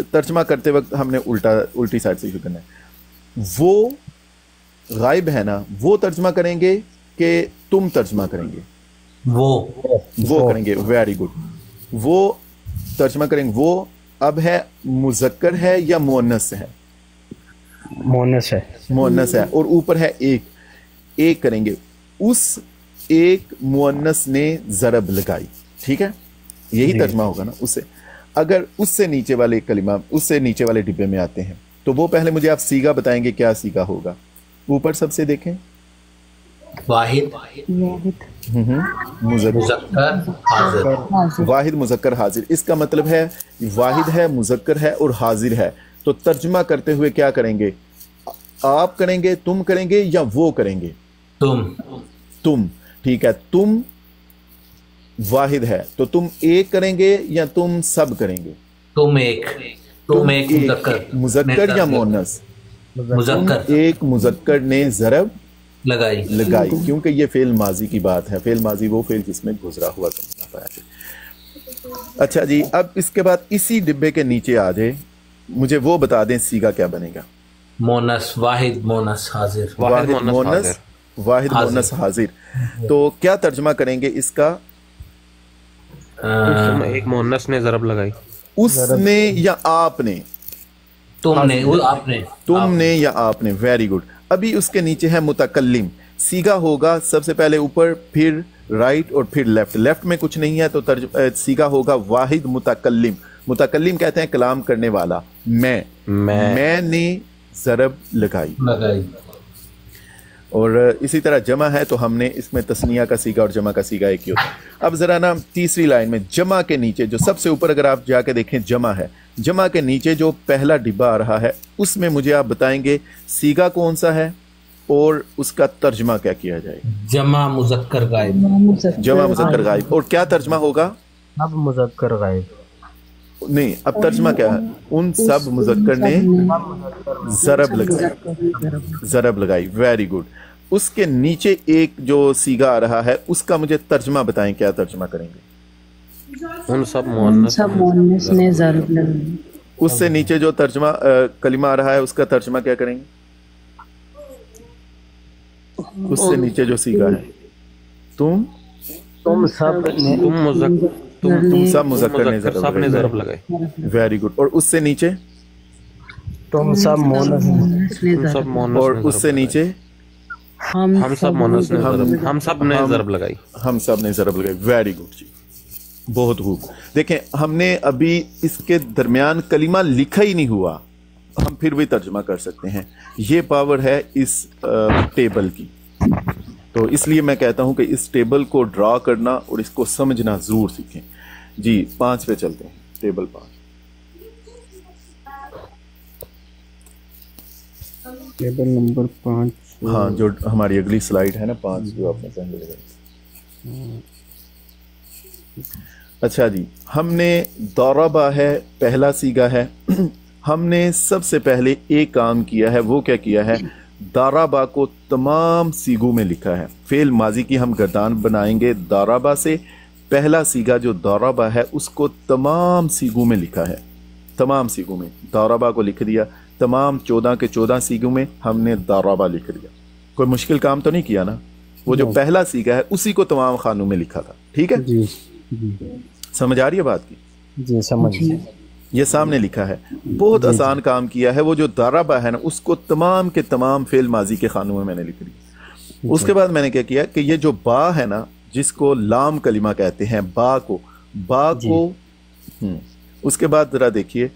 तर्जमा करते वक्त हमने उल्टी साइड से शुरू करना है। वो गायब है ना, वो तर्जमा करेंगे कि तुम तर्जमा करेंगे? वो करेंगे। वेरी गुड, वो तर्जमा करेंगे। वो अब है मुज़क्कर है या मुअन्नस है? मोनस है। मुअन्नस है। और ऊपर है एक करेंगे, उस एक मुअन्नस ने ज़रब लगाई, ठीक है, यही तर्जमा होगा ना उससे। अगर उससे नीचे वाले कलिमा, उससे नीचे वाले डिब्बे में आते हैं तो वो पहले मुझे आप सीगा बताएंगे, क्या सीगा होगा? ऊपर सबसे देखें, वाहिद मुज़क्कर हाजिर। वाहिद मुज़क्कर हाजिर, इसका मतलब है वाहिद है, मुज़क्कर है और हाजिर है। तो तर्जमा करते हुए क्या करेंगे? आप करेंगे, तुम करेंगे या वो करेंगे? तुम, ठीक है। तुम वाहिद है तो तुम एक करेंगे या तुम सब करेंगे? तुम एक मुज़क्कर या मुअन्नस? मुज़क्कर। एक मुज़क्कर ने ज़रब लगाई, क्योंकि ये फेल माजी की बात है। फेल माजी वो फेल जिसमें गुजरा हुआ करना पाया। अच्छा जी, अब इसके बाद इसी डिब्बे के नीचे आ जाए, मुझे वो बता दें सीगा क्या बनेगा? मोनस, वाहिद मोनस हाजिर। वाहिद मोनस हाजिर। तो क्या तर्जमा करेंगे इसका? एक मोनस ने ज़रब लगाई। उसने या आपने? तुमने या आपने। Very good. अभी उसके नीचे है मुतकल्लिम। सीगा होगा सबसे पहले ऊपर, फिर राइट और फिर लेफ्ट। लेफ्ट में कुछ नहीं है तो सीगा होगा वाहिद मुतकल्लिम। मुतकल्लिम कहते हैं कलाम करने वाला। मैंने ज़रब लगाई। और इसी तरह जमा है तो हमने इसमें तस्निया का सीगा और जमा का सीगा एक ही होता है। अब ज़रा ना तीसरी लाइन में जमा के नीचे जो सबसे ऊपर अगर आप जाके देखें जमा है, जमा के नीचे जो पहला डिब्बा आ रहा है उसमें मुझे आप बताएंगे सीगा कौन सा है और उसका तर्जमा क्या किया जाए? जमा मुज़क्कर गायब। जमा मुज़क्कर गायब। और क्या तर्जमा होगा? अब मुज़क्कर गायब नहीं, अब तर्जमा क्या है? उन सब मुज़क्कर ने ज़रब लगाई। Very good. उसके नीचे एक जो सीगा आ रहा है उसका मुझे तर्जमा बताएं, क्या तर्जमा करेंगे? उन सब मुअन्नस ने ज़रब लगाई। उससे नीचे जो तर्जमा कलिमा आ रहा है उसका तर्जमा क्या करेंगे? उससे नीचे जो सीगा है, तुम सब मुज़क्कर ने ज़रब लगाई। Very good. और उससे नीचे तुम सब मोनस। और उससे नीचे हम सब मोनस ने ज़रब लगाई। हम सब ने ज़रब लगाई। वेरी गुड जी, बहुत खूब। देखें, हमने अभी इसके दरमियान कलिमा लिखा ही नहीं हुआ, हम फिर भी तर्जमा कर सकते हैं। ये पावर है इस टेबल की। तो इसलिए मैं कहता हूं कि इस टेबल को ड्रा करना और इसको समझना जरूर सीखें जी। 5 पे चलते हैं, टेबल 5। Table number 5। हाँ, जो हमारी अगली स्लाइड है ना 5, जो आपने पहले लगाई। अच्छा जी, हमने दौराबा है, पहला सीगा है। हमने सबसे पहले एक काम किया है, वो क्या किया है? दाराबा को तमाम सीगों में लिखा है। फेल माजी की हम गर्दान बनाएंगे दाराबा से। पहला सीगा जो दाराबा है उसको तमाम सीगों में लिखा है। तमाम सीगों में दाराबा को लिख दिया। तमाम 14 के 14 सीगों में हमने दाराबा लिख दिया। कोई मुश्किल काम तो नहीं किया ना? वो जो पहला सीगा है उसी को तमाम खानों में लिखा था। ठीक है जी। समझ आ रही है बात की? जी समझ। ये सामने लिखा है। बहुत आसान काम किया है। वो जो दाराबा है ना उसको तमाम के तमाम फेल माजी के खानों में मैंने लिख दिया। उसके बाद मैंने क्या किया कि ये जो बा है ना, जिसको लाम कलिमा कहते हैं, बा को उसके बाद जरा देखिए,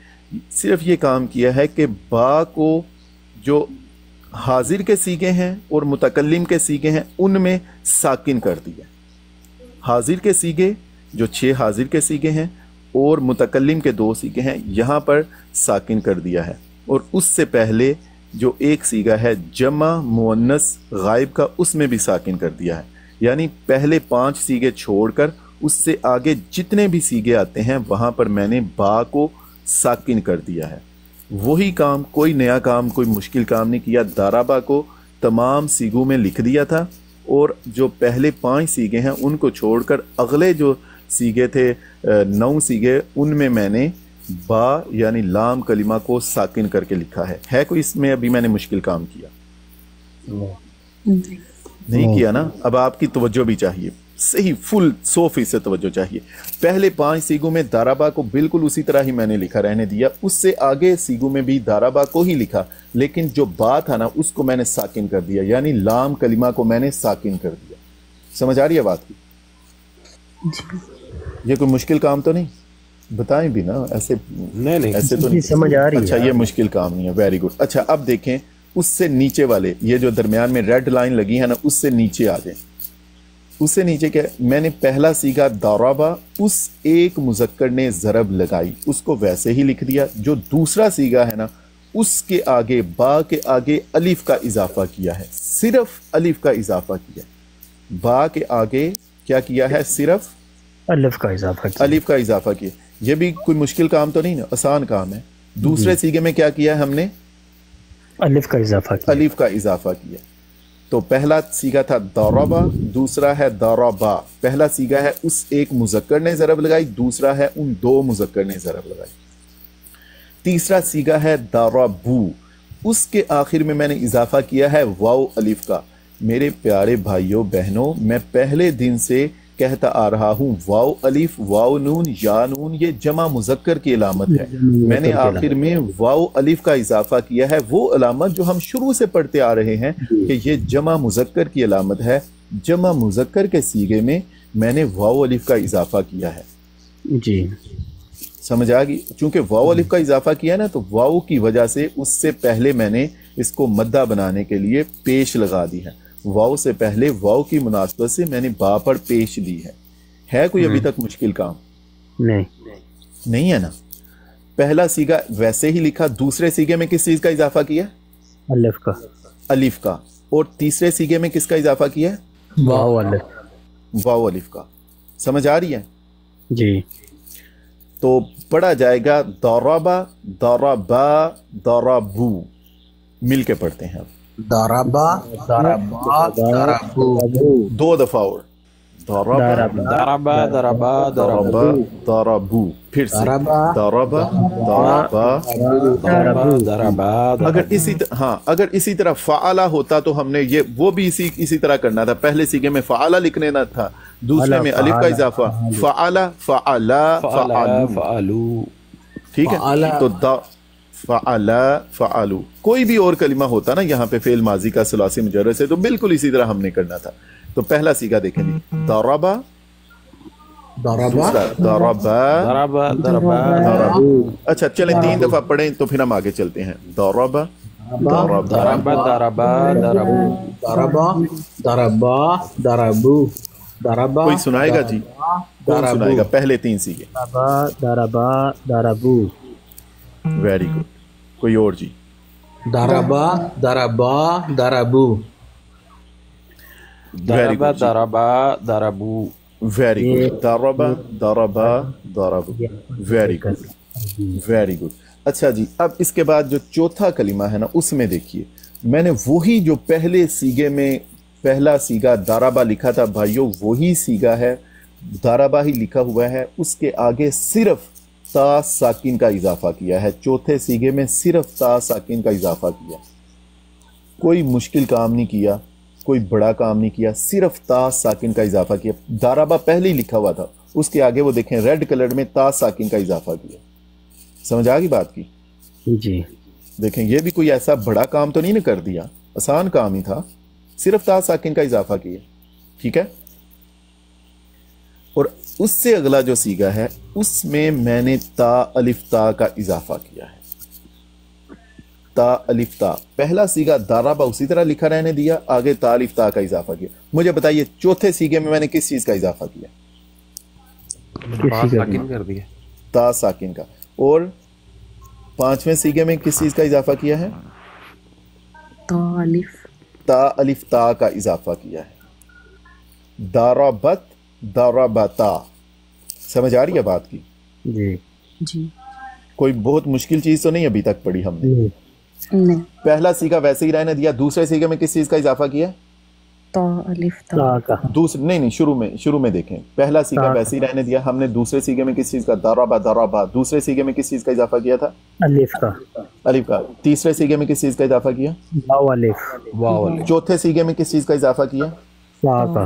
सिर्फ ये काम किया है कि बा को जो हाजिर के सीगे हैं और मुतकल्लिम के सीगे हैं उनमें साकिन कर दिया। हाजिर के सीगे जो 6 हाजिर के सीगे हैं और मुतकल्लिम के 2 सीगे हैं, यहाँ पर साकिन कर दिया है। और उससे पहले जो एक सीगा है जमा मुअन्नस गायब का, उसमें भी साकिन कर दिया है। यानी पहले 5 सीगे छोड़कर उससे आगे जितने भी सीगे आते हैं वहाँ पर मैंने बा को साकिन कर दिया है। वही काम, कोई नया काम, कोई मुश्किल काम नहीं किया। दाराबा को तमाम सीगों में लिख दिया था और जो पहले 5 सीगे हैं उनको छोड़कर अगले जो सीगे थे 9 सीगे, उनमें मैंने बा यानी लाम कलिमा को साकिन करके लिखा है कोई इसमें अभी मैंने मुश्किल काम किया? नहीं किया ना? अब आपकी तवज्जो भी चाहिए। सही, फुल 100% तवज्जो चाहिए। पहले 5 सीगों में दाराबा को बिल्कुल उसी तरह ही मैंने लिखा रहने दिया, उससे आगे सीगों में भी दाराबा को ही लिखा, लेकिन जो बा था ना उसको मैंने साकिन कर दिया, यानी लाम कलिमा को मैंने साकिन कर दिया। समझ आ रही है बात की? ये कोई मुश्किल काम तो नहीं? बताएं भी ना, ऐसे नहीं ऐसे तो नहीं समझ आ रही है। अच्छा, ये मुश्किल काम नहीं है, वेरी गुड। अच्छा, अब देखें उससे नीचे वाले, ये जो दरमियान में रेड लाइन लगी है ना, उससे नीचे आ जाए। उससे नीचे क्या, मैंने पहला सीखा दाराबा, उस एक मुजक्कर ने ज़रब लगाई, उसको वैसे ही लिख दिया। जो दूसरा सीगा है ना, उसके आगे बा के आगे अलिफ का इजाफा किया है, सिर्फ अलिफ का इजाफा किया। बा के आगे क्या किया है? सिर्फ अलिफ का इजाफा किया। अलिफ का इजाफा किया। ये भी कोई मुश्किल काम तो नहीं ना, आसान काम है। दूसरे सीगे में क्या किया है हमने? अलिफ का इजाफा किया। अलिफ का इजाफा किया। तो पहला सीगा था दाराबा, दूसरा है दाराबा। पहला सीगा है उस एक मुजक्कर ने ज़रब लगाई, दूसरा है उन 2 मुजक्कर ने ज़रब लगाई। तीसरा सीगा है दाराबू, उसके आखिर में मैंने इजाफा किया है वाव अलिफ का। मेरे प्यारे भाइयों बहनों, मैं पहले दिन से कहता आ रहा हूँ, वाव अलिफ, वाव नून, या नून, ये जमा मुजक्कर की अलामत है। मैंने आखिर में वाव अलिफ का इजाफा किया है, वो अलामत जो हम शुरू से पढ़ते आ रहे हैं कि ये जमा मुजक्कर की अलामत है। जमा मुजक्कर के सीगे में मैंने वाव अलिफ का इजाफा किया है। जी, समझ आ गई? चूंकि वाव अलिफ का इजाफा किया है ना, तो वाव की वजह से उससे पहले मैंने इसको मद्दा बनाने के लिए पेश लगा दी है। वाव से पहले वाव की मुनासबत से मैंने बा पर पेश दी है कोई अभी तक मुश्किल काम? नहीं है ना? पहला सीगा वैसे ही लिखा, दूसरे सीगे में किस चीज का इजाफा किया? अलिफ का। अलिफ का। और तीसरे सीगे में किसका इजाफा किया? वाव अलिफ। वाव अलिफ का। समझ आ रही है? जी। तो पढ़ा जाएगा दाराबा, दाराबा, दाराबू। मिल के पढ़ते हैं अब। दाराबा दाराबा दाराबू, 2 दफा और दाराबा दाराबा दाराबा दाराबा दाराबू, फिर से दाराबा दाराबा दाराबा। दाराबा दाराबा। अगर इसी तरह फ़ाला होता तो हमने ये वो भी इसी तरह करना था। पहले सीगे में फ़ाला लिखने ना था, दूसरे में अलिफ का इजाफा, फ़ाला फ़ाला फ़ालू। ठीक है? तो फ़अला फ़अलू। कोई भी और कलिमा होता ना यहाँ पे फेल माजी का सुलासी मुजर्रद से, तो बिल्कुल इसी तरह हमने करना था। तो पहला सीगा देखें जी, दाराबा, दाराबा दाराबा दाराबा दाराबा। अच्छा चलें 3 दफा पढ़ें तो फिर हम आगे चलते हैं। दाराबा दाराबा दाराबा दाराबा दाराबू, दाराबा दाराबा दाराबू, दाराबा। कोई सुनाएगा जी? कौन सुनाएगा? पहले 3 सीगे। दाराबा दाराबू। Very good. कोई और जी? दाराबा दाराबा दाराबू, दाराबा दाराबा दाराबू। Very good. दाराबा दाराबा दाराबू। Very good, very good. अच्छा जी, अब इसके बाद जो चौथा कलिमा है ना, उसमें देखिए मैंने वही जो पहले सीगे में पहला सीगा दाराबा लिखा था भाइयों, वही सीगा है, दाराबा ही लिखा हुआ है। उसके आगे सिर्फ ता साकिन का इजाफा किया है। चौथे सीगे में सिर्फ ता साकिन का इजाफा किया। कोई मुश्किल काम नहीं किया, कोई बड़ा काम नहीं किया, सिर्फ ता साकिन का इजाफा किया। दाराबा पहले ही लिखा हुआ था, उसके आगे वो देखें रेड कलर में ता साकिन का इजाफा किया। समझ आ गई बात की? जी। देखें ये भी कोई ऐसा बड़ा काम तो नहीं ना कर दिया, आसान काम ही था, सिर्फ ता साकिन का इजाफा किया। ठीक है? और उससे अगला जो सीगा है उसमें मैंने ता अलिफ ता का इजाफा किया है। ता अलिफ ता। पहला सीगा दाराबा उसी तरह लिखा रहने दिया, आगे ता अलिफ ता का इजाफा किया। मुझे बताइए चौथे सीगे में मैंने किस चीज का इजाफा किया? साकिन कर दिया, ता साकिन का। और 5वें सीगे में किस चीज का इजाफा किया है? ता अलिफ ता का इजाफा किया है। दाराबत दाराबता। समझ आ रही है बात की? जी। कोई बहुत मुश्किल चीज तो नहीं अभी तक पढ़ी हमने? नहीं। पहला सीगा वैसे ही रहने दिया, दूसरे सीगे में किस चीज का इजाफा किया? ता अलिफ ता का। दूसरे नहीं, शुरू में देखें, पहला सीगा वैसे ही रहने दिया, हमने दूसरे सीगे में किस चीज का? दाराबा दाराबा। दूसरे सीगे में किस चीज का इजाफा किया था? अलिफ का। अलिफ का। तीसरे सीगे में किस चीज का इजाफा किया? वाव अलिफ। चौथे सीगे में किस चीज का इजाफा किया? ता का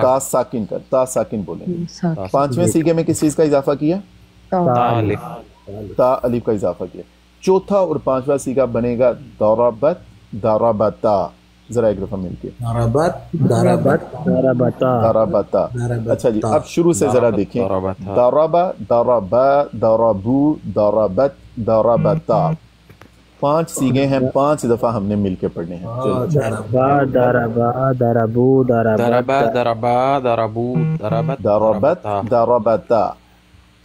ता साकिन का, ता साकिन बोलेंगे। साकिन पांचवें सीगे में किस चीज़ का इजाफा किया? तालिफ ता अलिफ का इजाफा किया। चौथा और पांचवा सीगा बनेगा दौराबत दाराबता। जरा एक दफा मिलके दरबत दरबत दरबता दाराबता। अच्छा जी, अब शुरू से जरा देखें। दरबता। दाराबा दाराबा दाराबू दाराबत दाराबता। 5 सीगे हैं, 5 दफा हमने मिलके पढ़ने हैं। चलो। दरबा दरबा दरबू दरबत दरबा दरबा दरबू दरबत दाराबत दाराबता।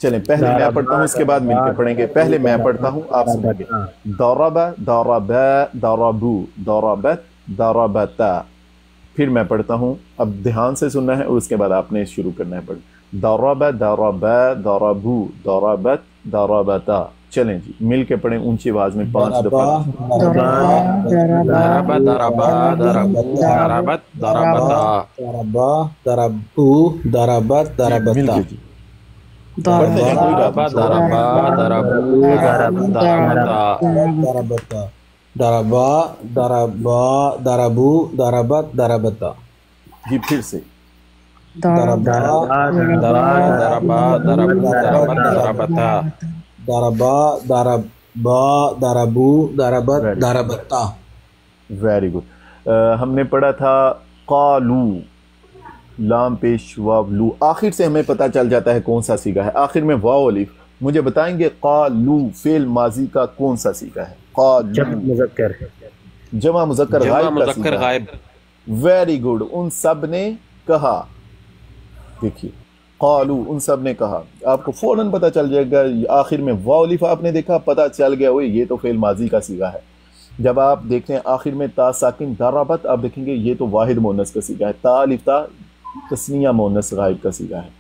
चलें, पहले मैं पढ़ता हूँ, इसके बाद मिलके पढ़ेंगे। पहले मैं पढ़ता हूँ, आप सुनेंगे। दाराबा दाराबा दाराबू दाराबत दाराबता। फिर मैं पढ़ता हूँ, अब ध्यान से सुनना है और उसके बाद आपने शुरू करना है पढ़। दाराबा दाराबा दाराबू दाराबत दाराबता। चलें जी, मिल के पढ़ें ऊंची आवाज में 5 दफा। दरबा दरबा दरबू दरबत दरबता। दरबा दरबू दरबत मिल दरबता। के जी पढ़ते हैं, कोई बात दरबा नहीं। दरबा दरबू दरबता। दरबता दरबा दरबा दरबू दरबत दरबता। जी फिर से दरबा दरबा दरबू दरबत दरबता। दरबा दरबा दरबू दरबत Very good. दरबता। Very good. हमने पढ़ा था कालू, लाम पेश वाव लू। आखिर से हमें पता चल जाता है कौन सा सीगा है। आखिर में वाव अलिफ। मुझे बताएंगे कालू फेल माजी का कौन सा सीगा है? जब कालू मुज़क्कर जमा मुज़क्कर जमा गायब का मुज़क्कर सीगा है। गायब। वेरी गुड, उन सब ने कहा। देखिए कालू, उन सब ने कहा। आपको फौरन पता चल जाएगा। आखिर में वाव अलिफ आपने देखा, पता चल गया ओए ये तो फेल माजी का सीगा है। जब आप देखते हैं आखिर में ता साकिन दाराबत, आप देखेंगे ये तो वाहिद मोनस का सीगा है। ता अलिफ ता तस्निया मोनस गायब का सीगा है।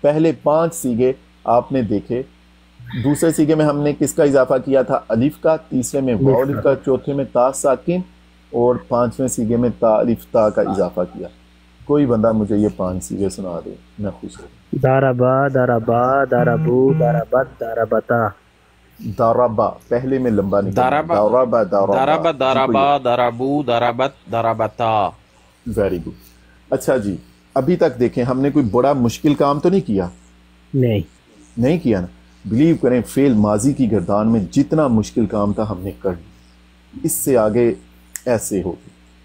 पहले 5 सीगे आपने देखे। दूसरे सीगे में हमने किसका इजाफा किया था? अलिफ का। तीसरे में वाव अलिफ का। चौथे में ता साकिन। और 5वें सीगे में ता अलिफ ता का इजाफा किया। कोई बंदा मुझे ये 5 सीगे सुना दे, मैं खुश हूँ। दरबा दरबा दरबू दरबत दरबता। दाराबा पहले में लंबा निकला। दाराबा दाराबा दरबा दरबा दरबू दरबत दरबता। Very good. अच्छा जी, अभी तक देखें हमने कोई बड़ा मुश्किल काम तो नहीं किया? नहीं किया ना। बिलीव करें, फेल माजी की गर्दान में जितना मुश्किल काम था हमने कर लिया। इससे आगे ऐसे हो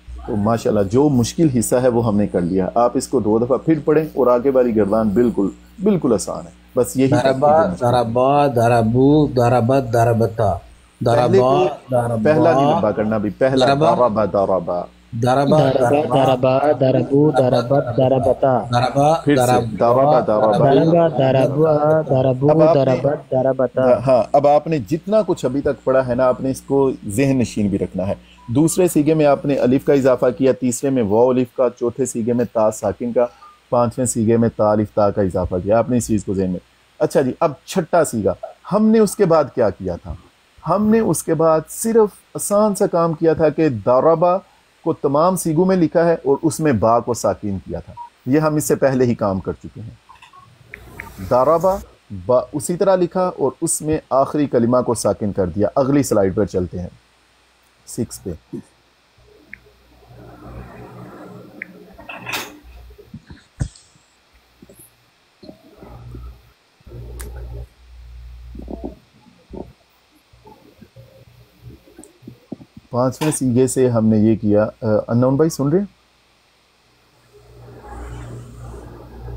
तो माशाल्लाह जो मुश्किल हिस्सा है वो हमने कर लिया। आप इसको 2 दफ़ा फिर पढ़ें और आगे वाली गर्दान बिल्कुल बिल्कुल आसान है। बस यही दरबा दरबा दरबू दरबत दरबता। दरबा पहला नहीं लंबा करना भी। पहला दाराबा दाराबा दरबा दरबा दरबू दरबत दरबता। दरबा फिर से दाराबा दाराबा। दरबा दरबा दरबू दरबत दरबता। हाँ, अब आपने जितना कुछ अभी तक पढ़ा है ना, आपने इसको जहन नशीन भी रखना है। दूसरे सीगे में आपने अलिफ का इजाफा किया। तीसरे में वाव अलिफ का। चौथे सीगे में ता साकिन का। 5वें सीगे में ता अलिफ ता का इजाफा किया। आपने इस चीज़ को जहन में। अच्छा जी, अब छठा सीगा हमने उसके बाद क्या किया था? हमने उसके बाद सिर्फ आसान सा काम किया था कि दाराबा को तमाम सीगों में लिखा है और उसमें बा को साकिन किया था। ये हम इससे पहले ही काम कर चुके हैं। दाराबा बा उसी तरह लिखा और उसमें आखिरी कलिमा को साकिन कर दिया। अगली स्लाइड पर चलते हैं, 6 पे। पांचवें सीगे से हमने ये किया। अननोन भाई सुन रहे हैं?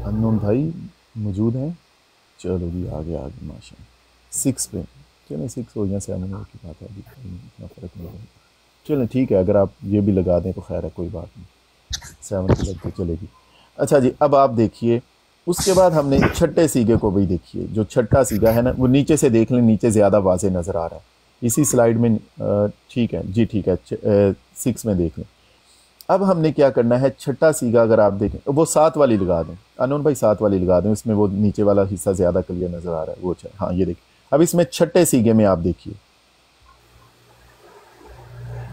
अननोन भाई मौजूद हैं? चलो जी आगे आगे माशा। 6 पे चलें। 6 हो या 7 हो की बात है, अभी इतना फ़र्क नहीं होगा। चलें ठीक है, अगर आप ये भी लगा दें तो खैर है, कोई बात नहीं। 7 की लगती चलेगी। अच्छा जी, अब आप देखिए उसके बाद हमने छठे सीगे को भी देखिए। जो छठा सीगा है ना, वो नीचे से देख लें, नीचे ज़्यादा वाज़े नज़र आ रहा है इसी स्लाइड में। ठीक है जी, ठीक है। 6 में देख लें। अब हमने क्या करना है, छठा सीगा अगर आप देखें वो 7 वाली लगा दें। अनून भाई 7 वाली लगा दें, उसमें वो नीचे वाला हिस्सा ज़्यादा क्लियर नज़र आ रहा है वो। हाँ ये देखिए। अब इसमें छठे सीगे में आप देखिए,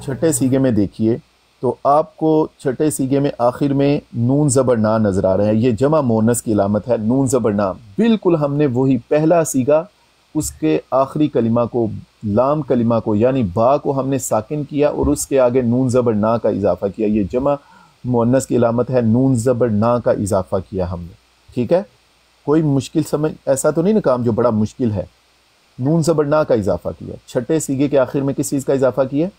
छठे सीगे में देखिए तो आपको छठे सीगे में आखिर में नून ज़बर ना नज़र आ रहे हैं। ये जमा मोनस की अलामत है, नून ज़बर ना। बिल्कुल हमने वही पहला सीगा, उसके आखिरी कलिमा को, लाम कलिमा को यानी बा को हमने साकिन किया और उसके आगे नून ज़बर ना का इजाफा किया। ये जमा मुअन्नस की अलामत है नून ज़बर ना का इजाफा किया हमने, ठीक है। कोई मुश्किल समझ ऐसा तो नहीं ना काम जो बड़ा मुश्किल है, नून ज़बर ना का इजाफा किया। छठे सीगे के आखिर में किस चीज़ का इजाफा किया?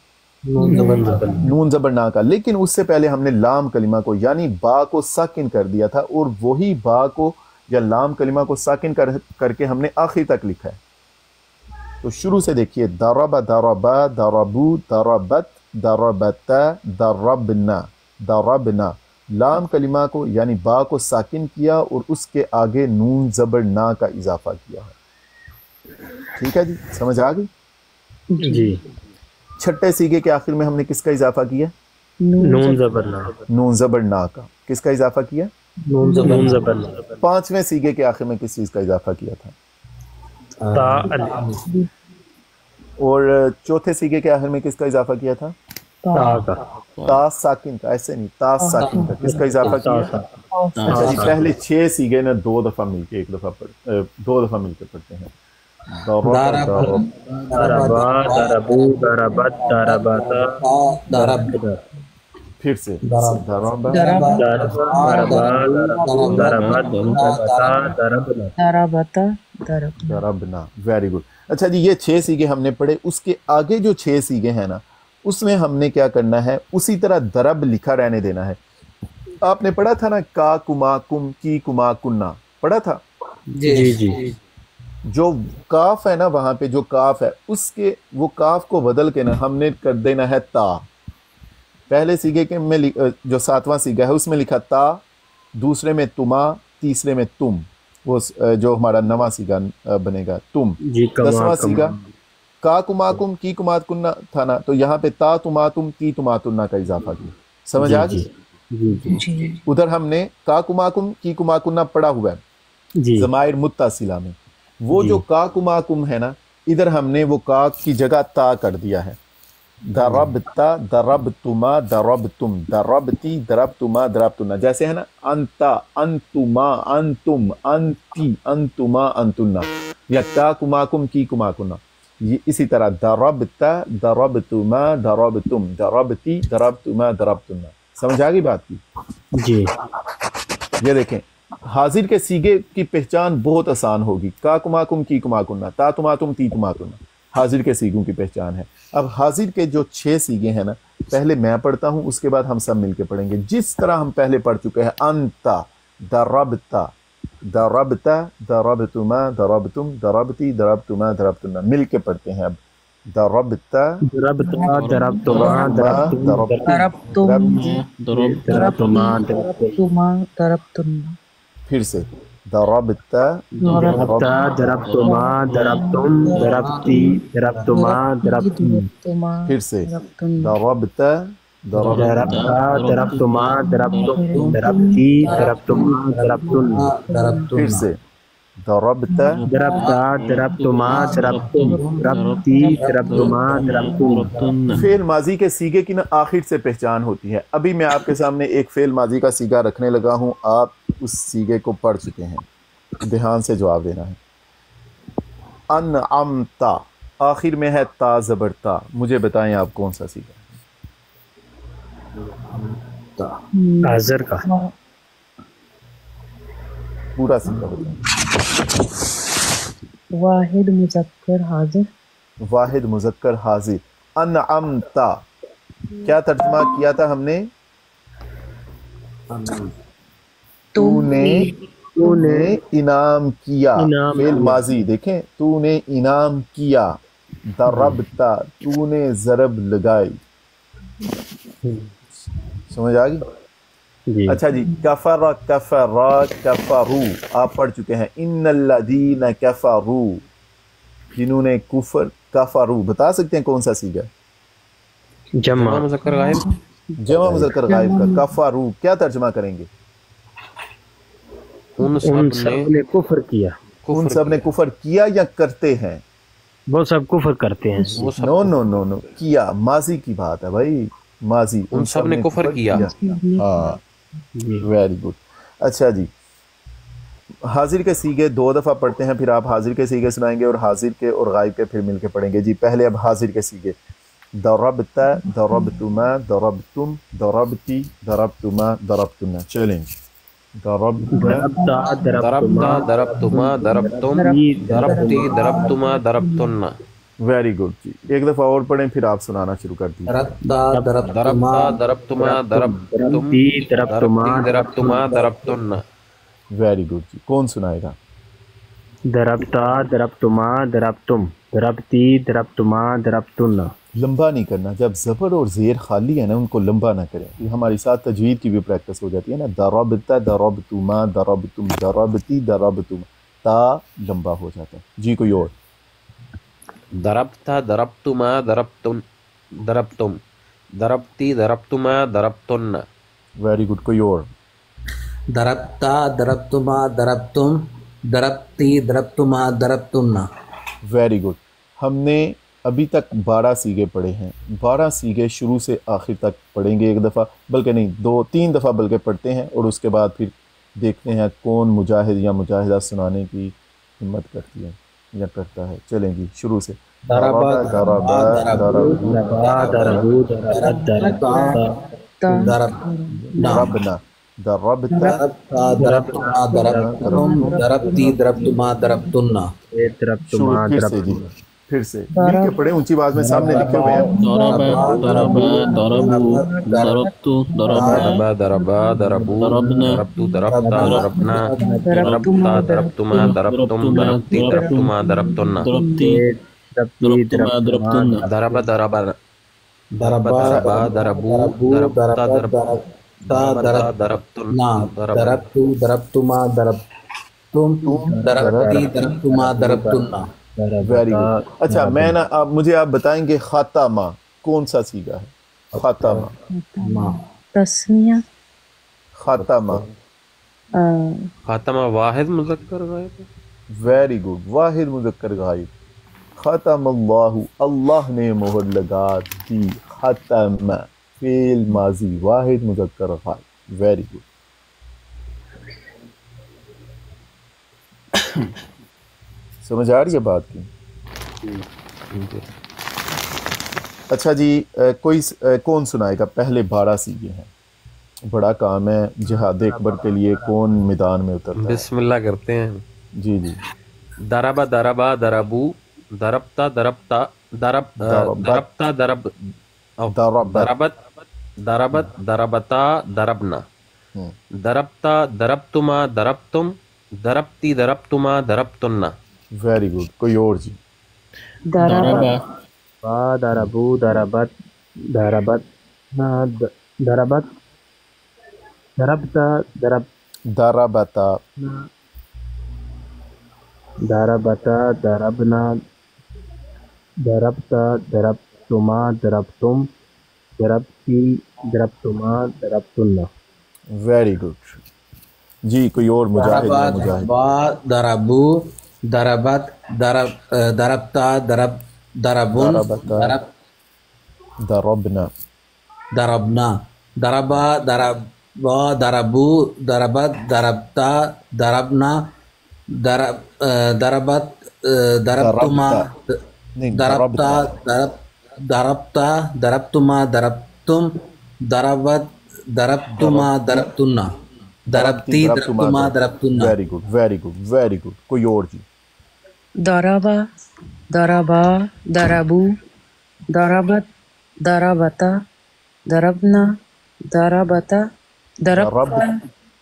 नून ज़बर ना का। लेकिन उससे पहले हमने लाम कलिमा को यानी बा को साकिन कर दिया था, और वही बा को या लाम कलिमा को साकिन करके हमने आखिर तक लिखा है। तो शुरू से देखिए, दरबा दरबा दरबू दरबत दरबता दरबना दरबना। लाम कलिमा को यानी बा को साकिन किया और उसके आगे नून ज़बर ना का इजाफा किया है, ठीक है जी, समझ आ गई जी। छठे सीगे के आखिर में हमने किसका इजाफा किया? नून ज़बर ना। नून ज़बर ना का। किसका इजाफा किया? नून ज़बर ना। पांचवें सीगे के आखिर में किस चीज का इजाफा किया था? ता अलिफ। और चौथे सीगे के आखिर में किसका इजाफा किया था? ता का। ता साकिन का, ऐसे नहीं, ता साकिन का। किसका इजाफा किया? अच्छा जी, पहले 6 सीगे ने 2 दफा मिलके 2 दफा मिलके पढ़ते हैं। दरबा दरबू दरबत दरबता दरब। फिर से दरबा दरबना। Very good. अच्छा जी, ये 6 सीगे हमने पढ़े। उसके आगे जो 6 सीगे हैं ना, उसमें हमने क्या करना है, उसी तरह दरब लिखा रहने देना है। आपने पढ़ा था ना, का कुमा कुम की कुमा कुन्ना, पढ़ा था? जी जी। जो काफ है ना, वहां पे जो काफ है, उसके वो काफ को बदल के ना हमने कर देना है ता। पहले सीगे के में जो 7वां सीगा है उसमें लिखा ता, दूसरे में तुमा, तीसरे में तुम, वो जो हमारा 9वां सीगा बनेगा तुम। 10वां सीगा का कुमाकुम की कुमाकुन्ना था ना, तो यहाँ पे ता तुमातुम की तुमातुन्ना का इजाफा किया। समझ आ गई? उधर हमने का कुमाकुम की कुमाकुन्ना पढ़ा हुआ है ज़माइर मुत्तसिला में। वो जो का कुमाकुम है ना, इधर हमने वो का की जगह ता कर दिया है। दरबता दरबतुमा दरबतुम दरबती दरबतुमा दरबतुन्ना। जैसे है ना, अंता अंतुमा अंतुम अंती अंतुमा अंतुन्ना, या का कुमाकुम की कुमाकुन्ना। ये इसी तरह दरबता दरबतुमा दरबतुम दरबती दरबतुमा दरबतुन्ना। समझ आ गई बात की? जी। ये देखें, हाजिर के सीगे की पहचान बहुत आसान होगी। का कुमाकुम की कुमाकुन्ना, ता तुमातुम ती तुमातुन्ना हाजिर के सीगों की पहचान है। अब हाजिर के जो 6 सीगे हैं ना, पहले मैं पढ़ता हूं, उसके बाद हम सब मिलके पढ़ेंगे। जिस तरह हम पहले पढ़ चुके हैं, अंता दरबता दरबता दरबतुमा दरबतुम दरबती दरबतुमा दरबतुन्ना। मिलके पढ़ते हैं अब। दरबता दरबता दरबतुमा दरबतुमा दरबतुन्ना। फिर से दरबता दरबता दरबतुमा दरबतुम दरबती दरबतुमा दरबतुम। फिर से दरबता दरबता दरबतुमा दरबतुम दरबती दरबतुमा दरबतुम। फिर से दरबता दरबता दरबतुमा दरबतुम दरबती दरबतुमा दरबतुम। फेल माजी के सीगे की ना आखिर से पहचान होती है। अभी मैं आपके सामने एक फेल माजी का सीगा रखने लगा हूं, आप उस सीगे को पढ़ चुके हैं, ध्यान से जवाब देना है। अनअमता, आखिर में है ता ज़बरता। मुझे बताएं आप कौन सा सीगा? हाजिर का पूरा सीगा बताएं। वाहिद मुज़क्कर हाजिर। वाहिद मुज़क्कर हाजिर। अनअमता, क्या तर्जुमा किया था हमने? तूने इनाम किया। फेल माजी देखें, तूने इनाम किया। दरबता, तूने ज़रब लगाई। समझ आ गई? अच्छा जी, कफरा कफरा कफरू आप पढ़ चुके हैं। इन्नल्लज़ीना कफरू, जिन्होंने कुफर, कफरू। बता सकते हैं कौन सा सीगा? जमा मुज़क्कर गायब। जमा मुज़क्कर गायब का कफरू क्या तर्जुमा करेंगे? उन सब ने कुफर किया। उन सब ने कुफर किया या करते हैं? वो सब कुफर करते हैं। नो नो नो नो, किया माजी की बात है भाई, माजी। उन सब ने कुफर किया। हाँ, वेरी गुड। अच्छा जी, हाजिर के सीगे 2 दफ़ा पढ़ते हैं, फिर आप हाजिर के सीगे सुनाएंगे और हाजिर के और गायब के फिर मिलके पढ़ेंगे जी। पहले अब हाजिर के सीगे। ضربت ضربتما ضربتم ضربتی ضربتما ضربتن. چیلنج. ضربت ضربتا ضربتا ضربتما ضربتما ضربتم ضربتی ضربتما ضربتن. ویری گڈ جی. ایک دفعہ اور پڑھیں پھر آپ سنانا شروع کر دیجیے. ضربتا ضربتما ضربتا ضربتما ضربتم ضربتی ضربتما ضربتی ضربتما ضربتن. ویری گڈ جی. کون سنائے گا؟ ضربتا ضربتما ضربتم ضربتی ضربتما ضربتن. لمبا نہیں کرنا. جب زبر اور زیر خالی ہے نا ان کو لمبا نہ کریں. یہ ہمارے ساتھ تجوید کی بھی پریکٹس ہو جاتی ہے نا. ضربتا ضربتما ضربتم ضربتی ضربتم. تا لمبا ہو جاتا ہے. جی کوئی اور؟ ضربتا ضربتما ضربتم ضربتم ضربتی ضربتما ضربتن. Very good. کوئی اور؟ ضربتا ضربتما ضربتم ضربتی ضربتما ضربتن. Very good. ہم نے ابھی تک 12 سیغے پڑھے ہیں. 12 سیغے شروع سے آخر تک پڑھیں گے ایک دفعہ، بلکہ نہیں 2-3 دفعہ بلکہ پڑھتے ہیں، اور اس کے بعد پھر دیکھتے ہیں کون مجاہد یا مجاہدہ سنانے کی ہمت کرتی ہے یا کرتا ہے. چلیں جی شروع سے. ضربا ضربا ضربو ضربت ضربتا ضربنا ضربتا ضربتا ضربتما ضربتم ضربتی ضربتما ضربتن. ضربتما پھر سے جی ضربتم. پھر سے مل کے پڑھیں، اونچی آواز میں، سامنے لکھے ہوئے ہیں. ضرب ضرب ضربوا ضربت ضربنا ضرب ضربا ضربوا ضربنا ضربت ضربتا ضربنا ضربتا ضربتما ضربتم ضربتی ضربتما ضربتن. ضربتی ضربتما ضربتن. ضرب ضربا ضرب ضربا ضربوا ضربتا ضربتا ضربتن ضربت ضربتما ضربتم ضربتی ضربتما ضربتن. Very good. اچھا میں نا آپ مجھے آپ بتائیں گے خاتمہ کون سا سیگا ہے؟ خاتمہ تسنیہ خاتمہ. خاتمہ واحد مذکر غائب. Very good. واحد مذکر غائب. ختم اللہ، اللہ نے مہر لگا دی. ختم فعل ماضی واحد مذکر غائب. Very good. سمجھ آ رہی ہے بات کی؟ اچھا جی کوئی کون سنائے گا؟ پہلے 12 سیغے ہیں. بڑا کام ہے جہاد اکبر کے لیے. کون میدان میں اترتا ہے؟ بسم اللہ کرتے ہیں. جی جی. ضرب ضربا ضربو ضربتا ضربتا ضربتا ضرب ضربت ضربت ضربتا ضربنا ضربتا ضربتما ضربتم ضربتی ضربتما ضربتن. Very good. کوئی اور جی؟ ضرب ضربو ضربت ضربت ضربت ضربتا ضربتا ضربتا ضربنا ضربتا ضربتما ضربتم ضربتی ضربتما ضربتن. Very good. جی کوئی اور مجاہد یا مجاہد؟ ضربا ضربو ضربت ضربتا ضربن ضربنا ضربنا ضربا ضربا ضربو ضربت ضربتا ضربنا ضربت ضربتما ضربتا ضربتا ضربتما ضربتم ضربت ضربتما ضربتن ضربتی ضربتما ضربتن. Very good very good very good. کوئی اور جی؟ ضربا ضربا ضربو ضربت ضربتا ضربنا ضربتا ضربتا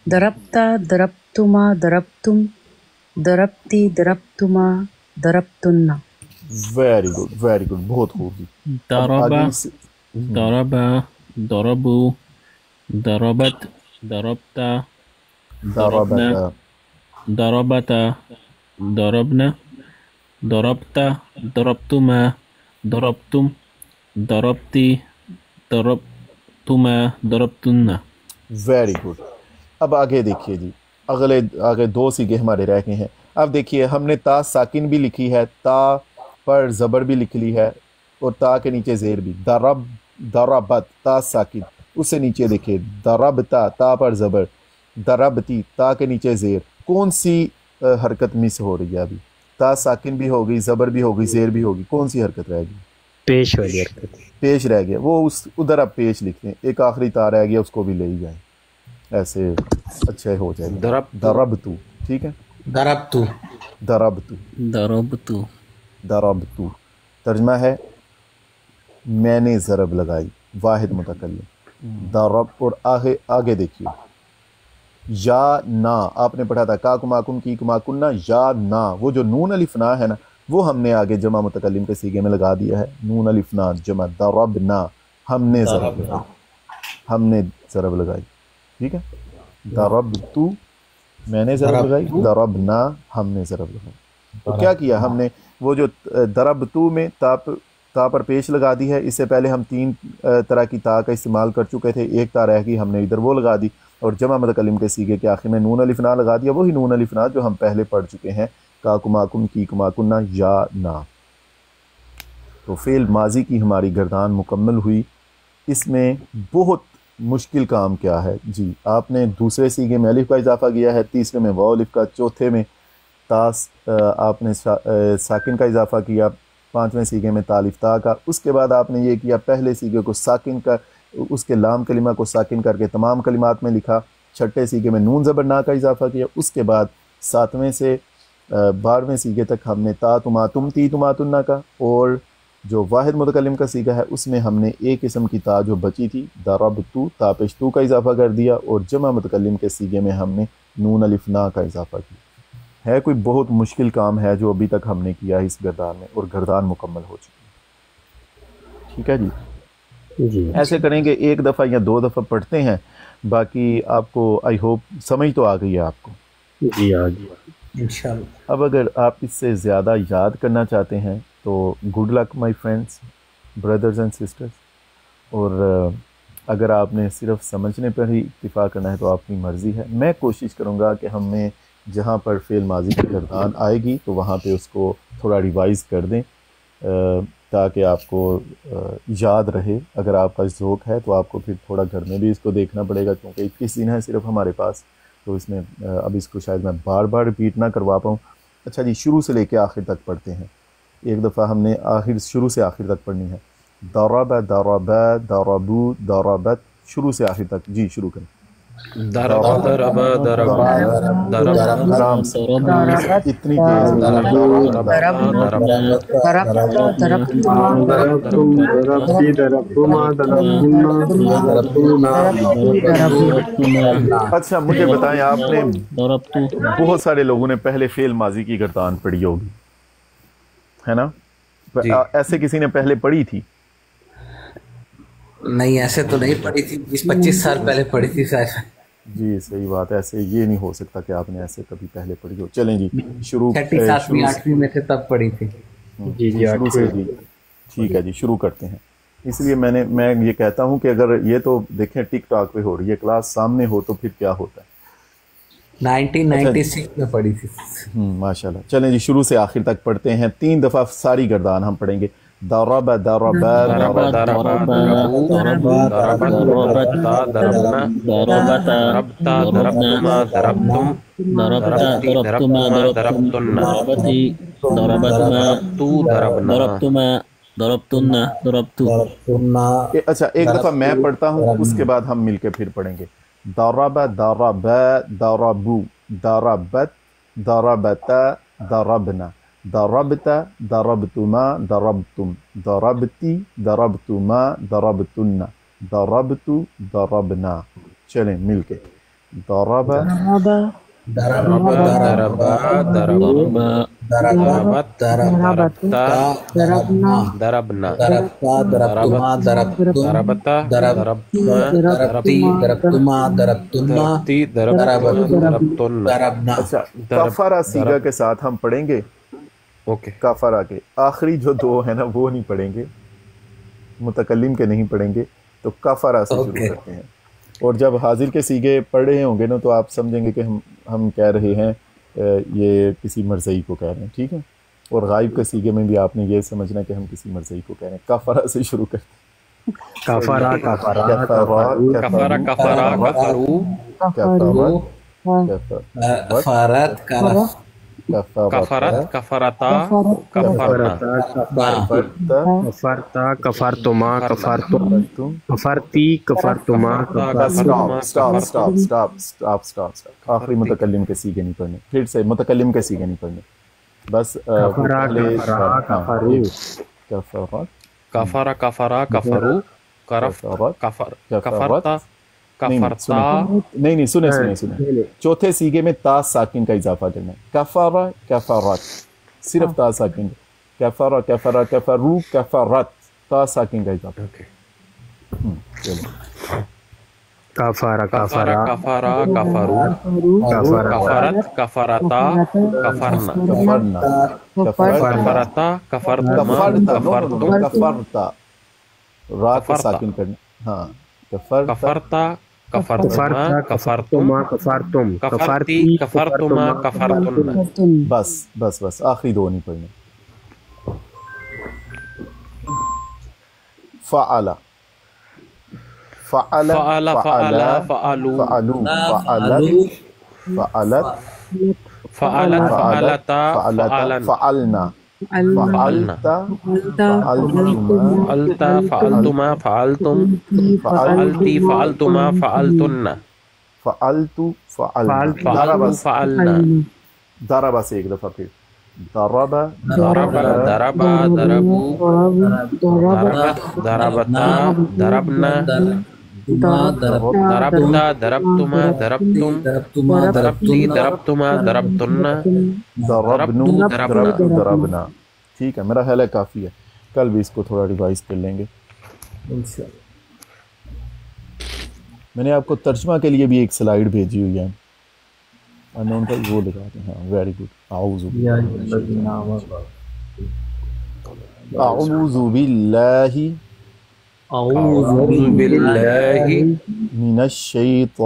ضربتا ضربتما ضربتم ضربتی ضربتما ضربتن. Very good very good. بہت خوب جی. ضرب ضرب ضربوا ضربت ضربتا ضربنا ضربتا ضربنا ضربتا ضربتما ضربتم ضربتی ضربتما ضربتن. Very good. اب آگے دیکھیے جی، آگے 2 سیغے ہمارے رہ گئے ہیں. اب دیکھیے ہم نے تا ساکن بھی لکھی ہے، تا پر زبر بھی لکھ لی ہے، اور تا کے نیچے زیر بھی. ضرب ضربت تا ساکن، اس سے نیچے دیکھیے ضربتا تا پر زبر، ضربتی تا کے نیچے زیر. کون سی حرکت مس ہو رہی ہے ابھی؟ تا ساکن بھی ہوگی، زبر بھی ہوگی، زیر بھی ہوگی. کون سی حرکت رہے گی؟ پیش والی حرکت پیش رہ گیا وہ اس ادھر آپ پیش لکھتے ہیں, ایک آخری تا رہ گیا اس کو بھی لے ہی جائیں, ایسے اچھا ہو جائے گا. ضربتو, ٹھیک ہے, ضربتو ضربتو ضربتو ضربتو. ترجمہ ہے میں نے ضرب لگائی, واحد متکلم. ضرب, اور آگے دیکھیے یا نا, آپ نے پڑھا تھا کا کما کن کی کما کننا, یا نا, وہ جو نون الف نا ہے نا وہ ہم نے آگے جمع متکلم کے سیغے میں لگا دیا ہے. نون الف نا جمع, ضربنا, ہم نے ضرب لگائی, ہم نے ضرب لگائی, ٹھیک ہے. ضربتو, میں نے ضرب لگائی, ضربنا, ہم نے ضرب لگائی. تو کیا کیا ہم نے, وہ جو ضربتو میں تا پر پیش لگا دی ہے, اس سے پہلے ہم 3 طرح کی تا کا استعمال کر چکے تھے, ایک تا رہ گئی, ہم نے ادھر وہ لگا دی, اور جمع متکلم کے سیغے کے آخر میں نون الف نا لگا دیا, وہی نون الف نا جو ہم پہلے پڑھ چکے ہیں, کا کما کن کی کما کننا, یا نا. تو فعل ماضی کی ہماری گردان مکمل ہوئی. اس میں بہت مشکل کام کیا ہے جی, آپ نے دوسرے سیغے میں الف کا اضافہ کیا ہے, تیسرے میں واو الف کا, چوتھے میں تاس آپ نے ساکن کا اضافہ کیا, 5ویں سیغے میں تالف تا کا, اس کے بعد آپ نے یہ کیا پہلے سیغے کو ساکن کا, اس کے لام کلمہ کو ساکن کر کے تمام کلمات میں لکھا, 6ٹھے سیغے میں نون زبر نا کا اضافہ کیا, اس کے بعد 7ویں سے 12ویں سیغے تک ہم نے تا تما تم تی تما تننا کا, اور جو واحد متکلم کا سیغہ ہے اس میں ہم نے ایک قسم کی تا جو بچی تھی ضربتو, تا پیش تو کا اضافہ کر دیا, اور جمع متکلم کے سیغے میں ہم نے نون الف نا کا اضافہ کیا. ہے کوئی بہت مشکل کام ہے جو ابھی تک ہم نے کیا ہے اس گردان میں, اور گردان مکمل ہو چکی ہے, ٹھیک ہے جی. ایسے کریں گے, ایک دفعہ یا 2 دفعہ پڑھتے ہیں, باقی آپ کو آئی ہوپ سمجھ تو آ گئی ہے آپ کو جی آ گیا انشاءاللہ. اب اگر آپ اس سے زیادہ یاد کرنا چاہتے ہیں تو good luck my friends, brothers and sisters. اور اگر آپ نے صرف سمجھنے پر ہی اکتفا کرنا ہے تو آپ کی مرضی ہے. میں کوشش کروں گا کہ ہمیں جہاں پر فعل ماضی کی گردان آئے گی تو وہاں پہ اس کو تھوڑا ریوائز کر دیں, تاکہ آپ کو یاد رہے. اگر آپ کا ذوق ہے تو آپ کو پھر تھوڑا گھر میں بھی اس کو دیکھنا پڑے گا, کیونکہ 21 دن ہے صرف ہمارے پاس, تو اس میں اب اس کو شاید میں بار بار ریپیٹ نہ کروا پاؤں. اچھا جی, شروع سے لے کے آخر تک پڑھتے ہیں. ایک دفعہ ہم نے شروع سے آخر تک پڑھنی ہے. ضرب ضرب ضربو ضربت, شروع سے آخر تک. جی شروع کریں. ضرب ضرب ضرب ضرب آرام سے, اتنی تیز. اچھا مجھے بتائیں, آپ نے بہت سارے لوگوں نے پہلے فعل ماضی کی گردان پڑھی ہوگی, ہے نا؟ ایسے کسی نے پہلے پڑھی تھی؟ نہیں ایسے تو نہیں پڑھی تھی, 20-25 سال پہلے پڑھی تھی شاید. جی صحیح بات ہے, ایسے یہ نہیں ہو سکتا کہ آپ نے ایسے کبھی پہلے پڑھی ہو. چلیں جی شروع, 7ویں 8ویں میں سے تب پڑھی تھی. جی شروع سے جی ٹھیک ہے جی شروع کرتے ہیں. اس لیے میں یہ کہتا ہوں کہ اگر یہ تو دیکھیں ٹک ٹاک پہ ہو رہی ہے کلاس, سامنے ہو تو پھر کیا ہوتا ہے. 1996 میں پڑھی تھی. ماشاء اللہ. چلیں جی شروع سے آخر تک پڑھتے ہیں, 3 دفعہ ساری گردان ہم پڑھیں گے. ضرب ضرب ضرب ضرب ضربتما ضربتم ضربتما ضربتن ضربتما ضربتن. اچھا ایک دفعہ میں پڑھتا ہوں, اس کے بعد ہم مل کے پھر پڑھیں گے. ضرب ضرب ضربو ضربت ضربت ضربنا ضربت ضربتما ضربتم ضربتی ضربتما ضربتن ضربت ضربنا. چلیں مل کے. ضرب ضرب ضرب ضرب ضربت ضربتا ضربنا ضربت ضربتا ضربتما ضربتی ضربتن. اچھا کفارہ سیغہ کے ساتھ ہم پڑھیں گے. اوکے, کفارہ کے آخری جو 2 ہیں نا وہ نہیں پڑھیں گے, متکلم کے نہیں پڑھیں گے, تو کفارہ سے شروع کرتے ہیں. اور جب حاضر کے سیغے پڑھ رہے ہوں گے نا تو آپ سمجھیں گے کہ ہم کہہ رہے ہیں یہ کسی مرزئی کو کہہ رہے ہیں, ٹھیک ہے. اور غائب کے سیغے میں بھی آپ نے یہ سمجھنا کہ ہم کسی مرزئی کو کہہ رہے ہیں. کفارہ سے شروع کرتے ہیں. کفارہ کفارہ کفارہ کفارو کفارت کفارت कफरत, कफरता, कफरना, कफरता कफरतुमा कफरतुम कफरती कफरतुमा स्टॉप। आखिरी मुतकल्लिम के सीगे नहीं पढ़ने, फिर से मुतकल्लिम के सीगे नहीं पढ़ने, बस कफरा कफरा कफरू कफरा कफरा कफरू करफ कफर कफरता कफरता। नहीं सुने, चौथे सीगे में ता साकिन का इजाफा करना है। कफरा कफरत, सिर्फ ता साकिन। कफरा कफरा कफरू कफरत, ता साकिन का इजाफा। चलो कफरा कफरा कफरा कफरू कफरत कफरता कफरना कफरता कफरतुमा कफरता, रा को साकिन करना। हाँ, कफरता कफरतुमा कफरतुम कफरतुम कफरती कफरतुमा कफरतुन्ना। बस आखिरी दो नहीं पढ़ने। फ़अला फ़अला फ़अला फ़अला फ़अलू फ़अलू फ़अलत फ़अलत फ़अलत फ़अलता फ़अलन फ़अलना फ़अलना फ़अलता फ़अलतुमा फ़अलतुम फ़अलती फ़अलतुमा फ़अलतुन्ना फ़अलतु फ़अलना। फ़अलू फ़अलना दरबा से एक दफा फिर दरबा दरबा दरबा दरबू दरबत दरबता दरबना दरबता दरबतुमा दरबतुम दरबती दरबतुमा दरबतुन्ना दरबनु दरबना। दरबना। ठीक है, मेरा ख्याल है काफ़ी है, कल भी इसको थोड़ा रिवाइज कर लेंगे। मैंने आपको तर्जमा के लिए भी एक स्लाइड भेजी हुई है, मैं उनका वो लगाते हैं। हाँ, वेरी गुड। आऊज़ु बिल्लाहि अऊज़ु बिल्लाहि मिनश शैतानिर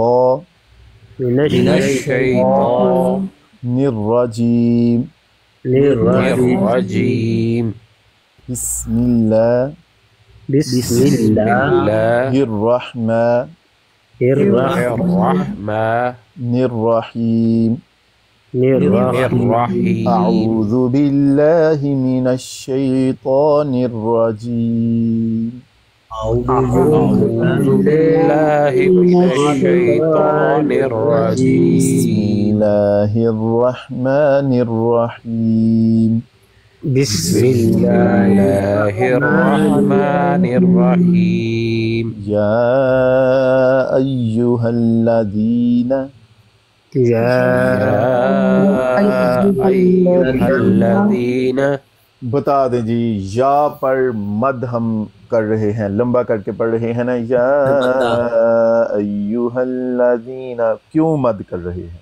रजीम निर्रजीम बिस्मिल्लाहिर रहमानिर रहीम अऊज़ु बिल्लाहि मिनश शैतानिर रजीम अऊज़ु बिल्लाहि मिनश शैतानिर रजीम बिस्मिल्लाहिर रहमानिर रहीम बिस्मिल्लाहिर रहमानिर रहीम या अय्युहल्लज़ीना अय्युहल्लज़ीना। बता दें जी, या पर मद हम कर रहे हैं, लंबा करके पढ़ रहे हैं ना, या अय्युहल्लज़ीना। क्यों मद कर रहे हैं?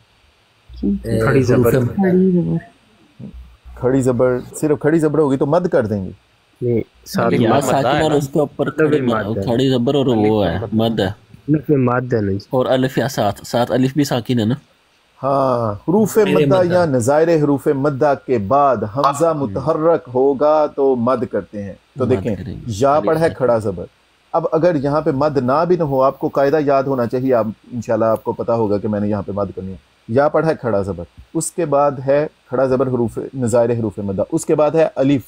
खड़ी जबर खड़ी जबर, सिर्फ खड़ी जबर होगी तो मद कर देंगे। नहीं साथ या साकिन और उसके ऊपर खड़ी जबर और वो है मद है में माद है नहीं, और अलिफ या साथ साथ अलिफ भी साकिन है ना। हाँ, हरूफ मद्दा या नज़ायर हरूफ मद्दा के बाद हमजा मुतहर्रक होगा तो मद करते हैं। तो देखें, या पर है खड़ा जबर। अब अगर यहाँ पे मद ना भी न हो, आपको कायदा याद होना चाहिए, आप इंशाल्लाह आपको पता होगा कि मैंने यहाँ पे मद करनी है। या पर है खड़ा जबर, उसके बाद है खड़ा जबर हरूफ नज़ायर हरूफ मद्दा, उसके बाद है अलिफ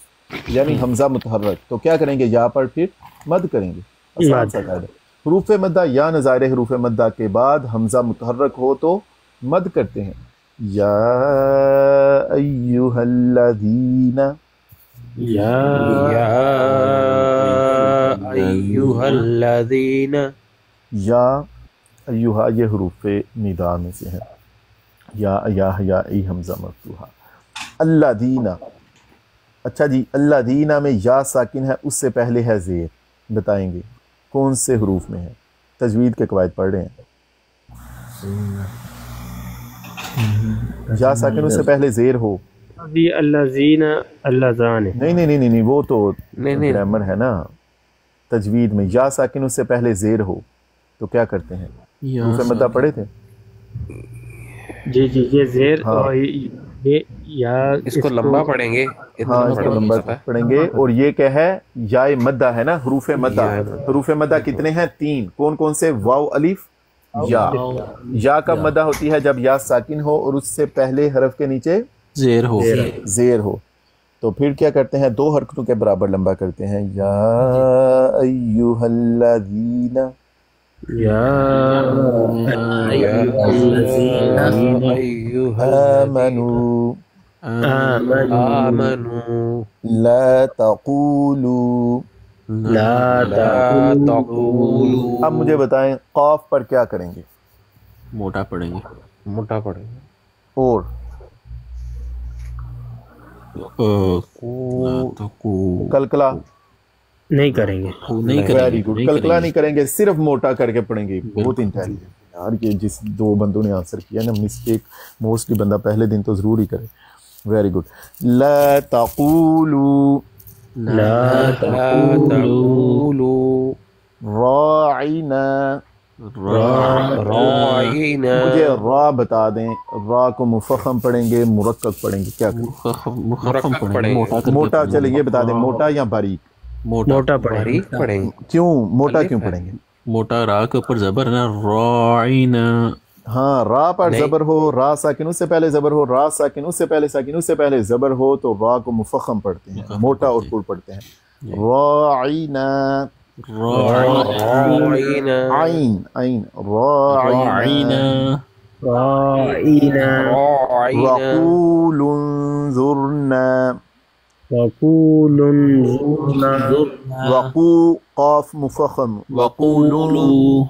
यानी हमजा मुतहर्रक। तो क्या करेंगे, या पर फिर मद करेंगे। आसान सा कायदा। हरूफ मद्दा या नज़ायर हरूफ मद्दा के बाद हमजा मुतहर्रक हो तो मद करते हैं। या अय्युहल्लज़ीना, या अय्युहल्लज़ीना। या अय्युहा ये हरूफ निदा में से है। या ई हमजा मफ्तूहा। अल्लज़ीना, अच्छा जी, अल्लज़ीना में या साकिन है, उससे पहले है ज़ेर। बताएंगे कौन से हरूफ में है? तजवीद के कवायद पढ़ रहे हैं। या साकिन उससे पहले ज़ेर हो। अभी अल्लाज़ीना अल्लाज़ान है। नहीं, वो तो ग्रामर है ना। तजवीद में या साकिन उससे पहले ज़ेर हो तो क्या करते हैं? हरूफ मद्दा पढ़े थे जी, ये ज़ेर। हाँ। और ये या इसको लंबा पढ़ेंगे, हाँ, इसको लंबा पढ़ेंगे। और ये क्या है? या मद्दा है ना, हरूफ मद्दा। हरूफ मद्दा कितने हैं? 3। कौन कौन से? वाव, अलिफ, या। या कब मद्दा होती है? जब या साकिन हो और उससे पहले हरफ के नीचे زیر ہو زیر ہو. تو پھر کیا کرتے ہیں؟ دو حرکتوں کے برابر لمبا کرتے ہیں. یا ایھا الذین، یا آمنوا آمنوا لا تقولوا. لا تقولوا. اب مجھے بتائیں قاف پر کیا کریں گے؟ موٹا پڑیں گے. موٹا پڑے گا. اور کلکلا نہیں کریں گے. Very good. کلکلا نہیں کریں گے، صرف موٹا کر کے پڑھیں گے. بہت انٹیلیجنٹ یار. یہ جس دو بندوں نے آنسر کیا نا، مسٹیک موسٹلی بندہ پہلے دن تو ضرور ہی کرے. Very good. لا تقولوا لا تقولوا راعنا. راعینا. مجھے را بتا دیں، را کو مفخم پڑھیں گے مرکب پڑھیں گے؟ کیا کریں؟ مخفم پڑیں گے. موٹا. چلے یہ بتا دیں، موٹا یا باریک؟ موٹا پڑھیں گے. پڑھیں گے. کیوں موٹا کیوں پڑھیں گے؟ موٹا را کے اوپر زبر نا، راعینا. ہاں، را پر زبر ہو، را ساکن اس سے پہلے زبر ہو، را ساکن اس سے پہلے، ساکن اس سے پہلے زبر ہو تو را کو مفخم پڑھتے ہیں، موٹا اور پر پڑھتے ہیں. راعینا. راعینا. عین عین راعینا. راعینا. وقول انظرنا. وقول انظرنا. وقو قاف مفخم. وقولوا.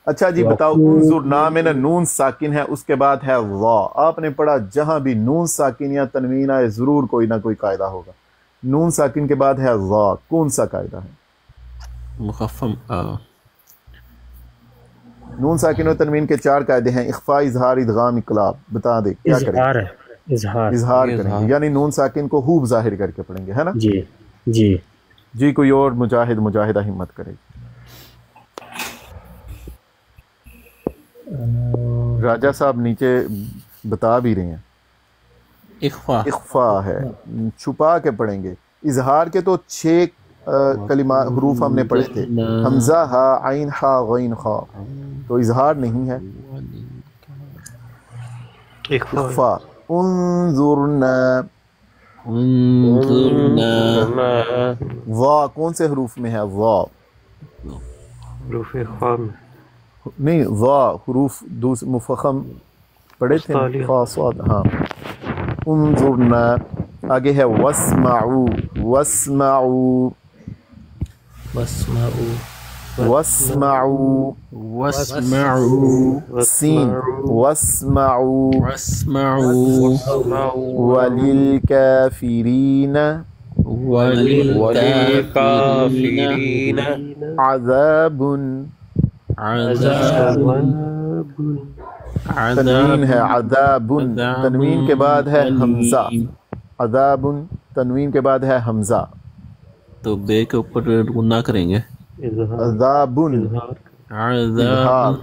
اچھا جی بتاؤ، انظرنا میں نا نون ساکن ہے، اس کے بعد ہے وا. آپ نے پڑھا جہاں بھی نون ساکن یا تنوین آئے ضرور کوئی نہ کوئی قاعدہ ہوگا. نون ساکن کے بعد ہے وا، کون سا قاعدہ ہے؟ مخفم. نون ساکن و تنوین کے 4 قاعدے ہیں: اخفاء، اظہار، ادغام، اقلاب. بتا دے کیا کریں گے؟ اظہار ہے. اظہار. اظہار کریں گے، یعنی نون ساکن کو خوب ظاہر کر کے پڑھیں گے، ہے نا؟ جی جی. جی کوئی اور مجاہدہ ہمت کرے. راجہ صاحب نیچے بتا بھی رہے ہیں اخفا. اخفاء ہے، چھپا کے پڑھیں گے. اظہار کے تو 6 کلمات حروف ہم نے پڑھے تھے: حمزہ، ہا، عین، ہا، غین، خا. تو اظہار نہیں ہے، اخفاء. انظرنا. انظرنا. وا کون سے حروف میں ہے؟ وا نہیں، وا حروف مفخم پڑھے تھے، خا، صاد. ہاں. انظرنا. آگے ہے واسمعوا. واسمعوا. واسمعوا. واسمعوا. سین. واسمعوا. واسمعوا. وللکافرین وللکافرین عذاب. عذاب. تنوین ہے عذاب، تنوین کے بعد ہے حمزہ. عذاب تنوین کے بعد ہے حمزہ. تو بے کے اوپر گناہ کریں گے. عذاب عذاب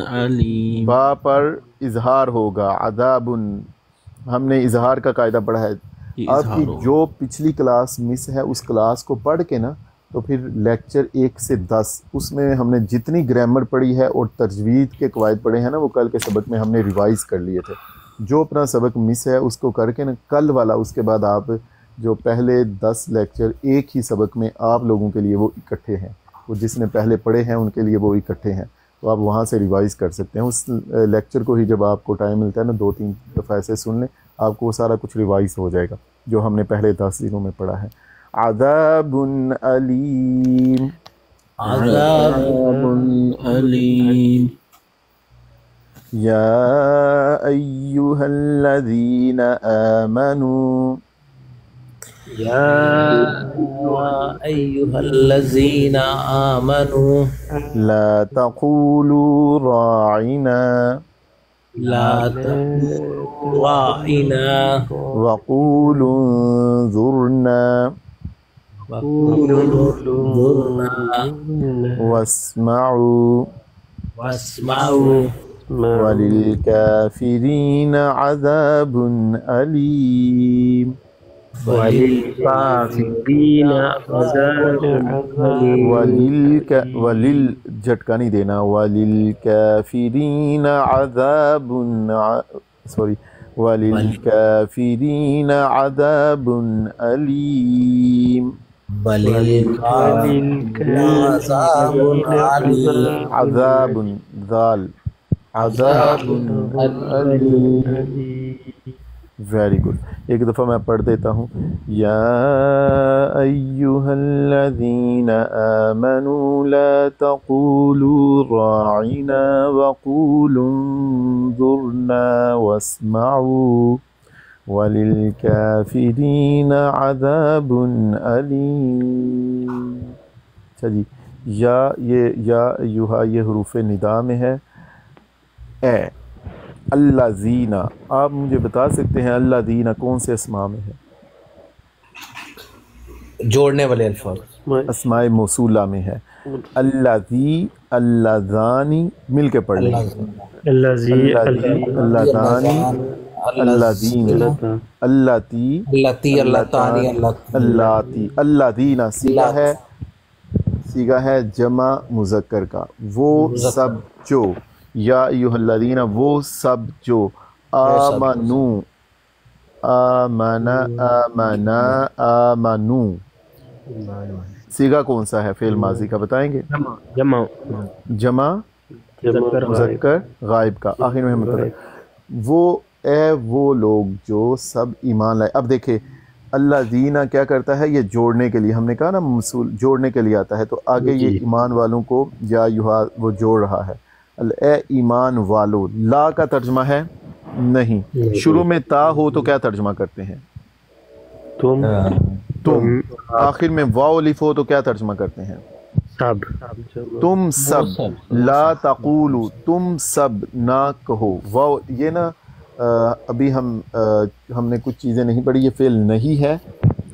علیم. با پر اظہار ہوگا. عذاب. ہم نے اظہار کا قاعدہ پڑھا ہے. آپ کی جو پچھلی کلاس مس ہے اس کلاس کو پڑھ کے نا، تو پھر لیکچر 1 سے 10 اس میں ہم نے جتنی گرامر پڑھی ہے اور تجوید کے قواعد پڑھے ہیں نا، وہ کل کے سبق میں ہم نے ریوائز کر لیے تھے. جو اپنا سبق مس ہے اس کو کر کے نا، کل والا اس کے بعد آپ جو پہلے 10 لیکچر ایک ہی سبق میں آپ لوگوں کے لیے وہ اکٹھے ہیں، وہ جس نے پہلے پڑھے ہیں ان کے لیے وہ اکٹھے ہیں، تو آپ وہاں سے ریوائز کر سکتے ہیں. اس لیکچر کو ہی جب آپ کو ٹائم ملتا ہے نا 2-3 دفعہ ایسے سن لیں، آپ کو وہ سارا کچھ ریوائز ہو جائے گا جو ہم نے پہلے 10 دنوں میں پڑھا ہے. عذاب علیم. عذاب علیم. یا ایھا الذین آمنوا. یا ایھا الذین آمنوا لا تقولوا راعنا. لا تقولوا راعنا وقولوا انظرنا. وقولوا انظرنا واسمعوا. واسمعوا وللکافرین عذاب علیم. وللکافرین عذاب علیم. ولل جھٹکا نہیں دینا. وللکافرین عذاب سوری وَلِلْكَافِرِينَ عَذَابٌ أَلِيمٌ عذاب ذال عذاب ویری گڈ. ایک دفعہ میں پڑھ دیتا ہوں. یا ایہا الذین آمنوا لا تقولوا راعنا وقولوا انظرنا واسمعوا وَلِلْكَافِرِينَ عَذَابٌ أَلِيمٌ. اچھا جی، یا ایہا یہ حروف ندا میں ہے. اے الذین، آپ مجھے بتا سکتے ہیں الذین کون سے اسماء میں ہے؟ جوڑنے والے الفاظ اسماء موصولہ میں ہے. الذی اللذانی مل کے پڑھ لیں. الذی اللذانی الذین اللاتی الذین سیغہ ہے جمع مذکر کا. وہ سب جو، یا ایھا الذین وہ سب جو، آمنو آمنا آمنا آمنو. سیغہ کون سا ہے فعل ماضی کا بتائیں گے؟ جمع مذکر غائب کا آخر میں مطلب وہ اے وہ لوگ جو سب ایمان لائے. اب دیکھیں اللہ دینا کیا کرتا ہے، یہ جوڑنے کے لیے، ہم نے کہا نا موصول جوڑنے کے لیے آتا ہے، تو آگے یہ ایمان والوں کو یا یہاں وہ جوڑ رہا ہے. اے ایمان والو، لا کا ترجمہ ہے نہیں. شروع میں تا ہو تو کیا ترجمہ کرتے ہیں؟ تم. آخر میں واو الف ہو تو کیا ترجمہ کرتے ہیں؟ سب. تم سب. لا تقولو، تم سب نہ کہو. واو یہ نا ابھی ہم نے کچھ چیزیں نہیں پڑھی، یہ فعل نہیں ہے.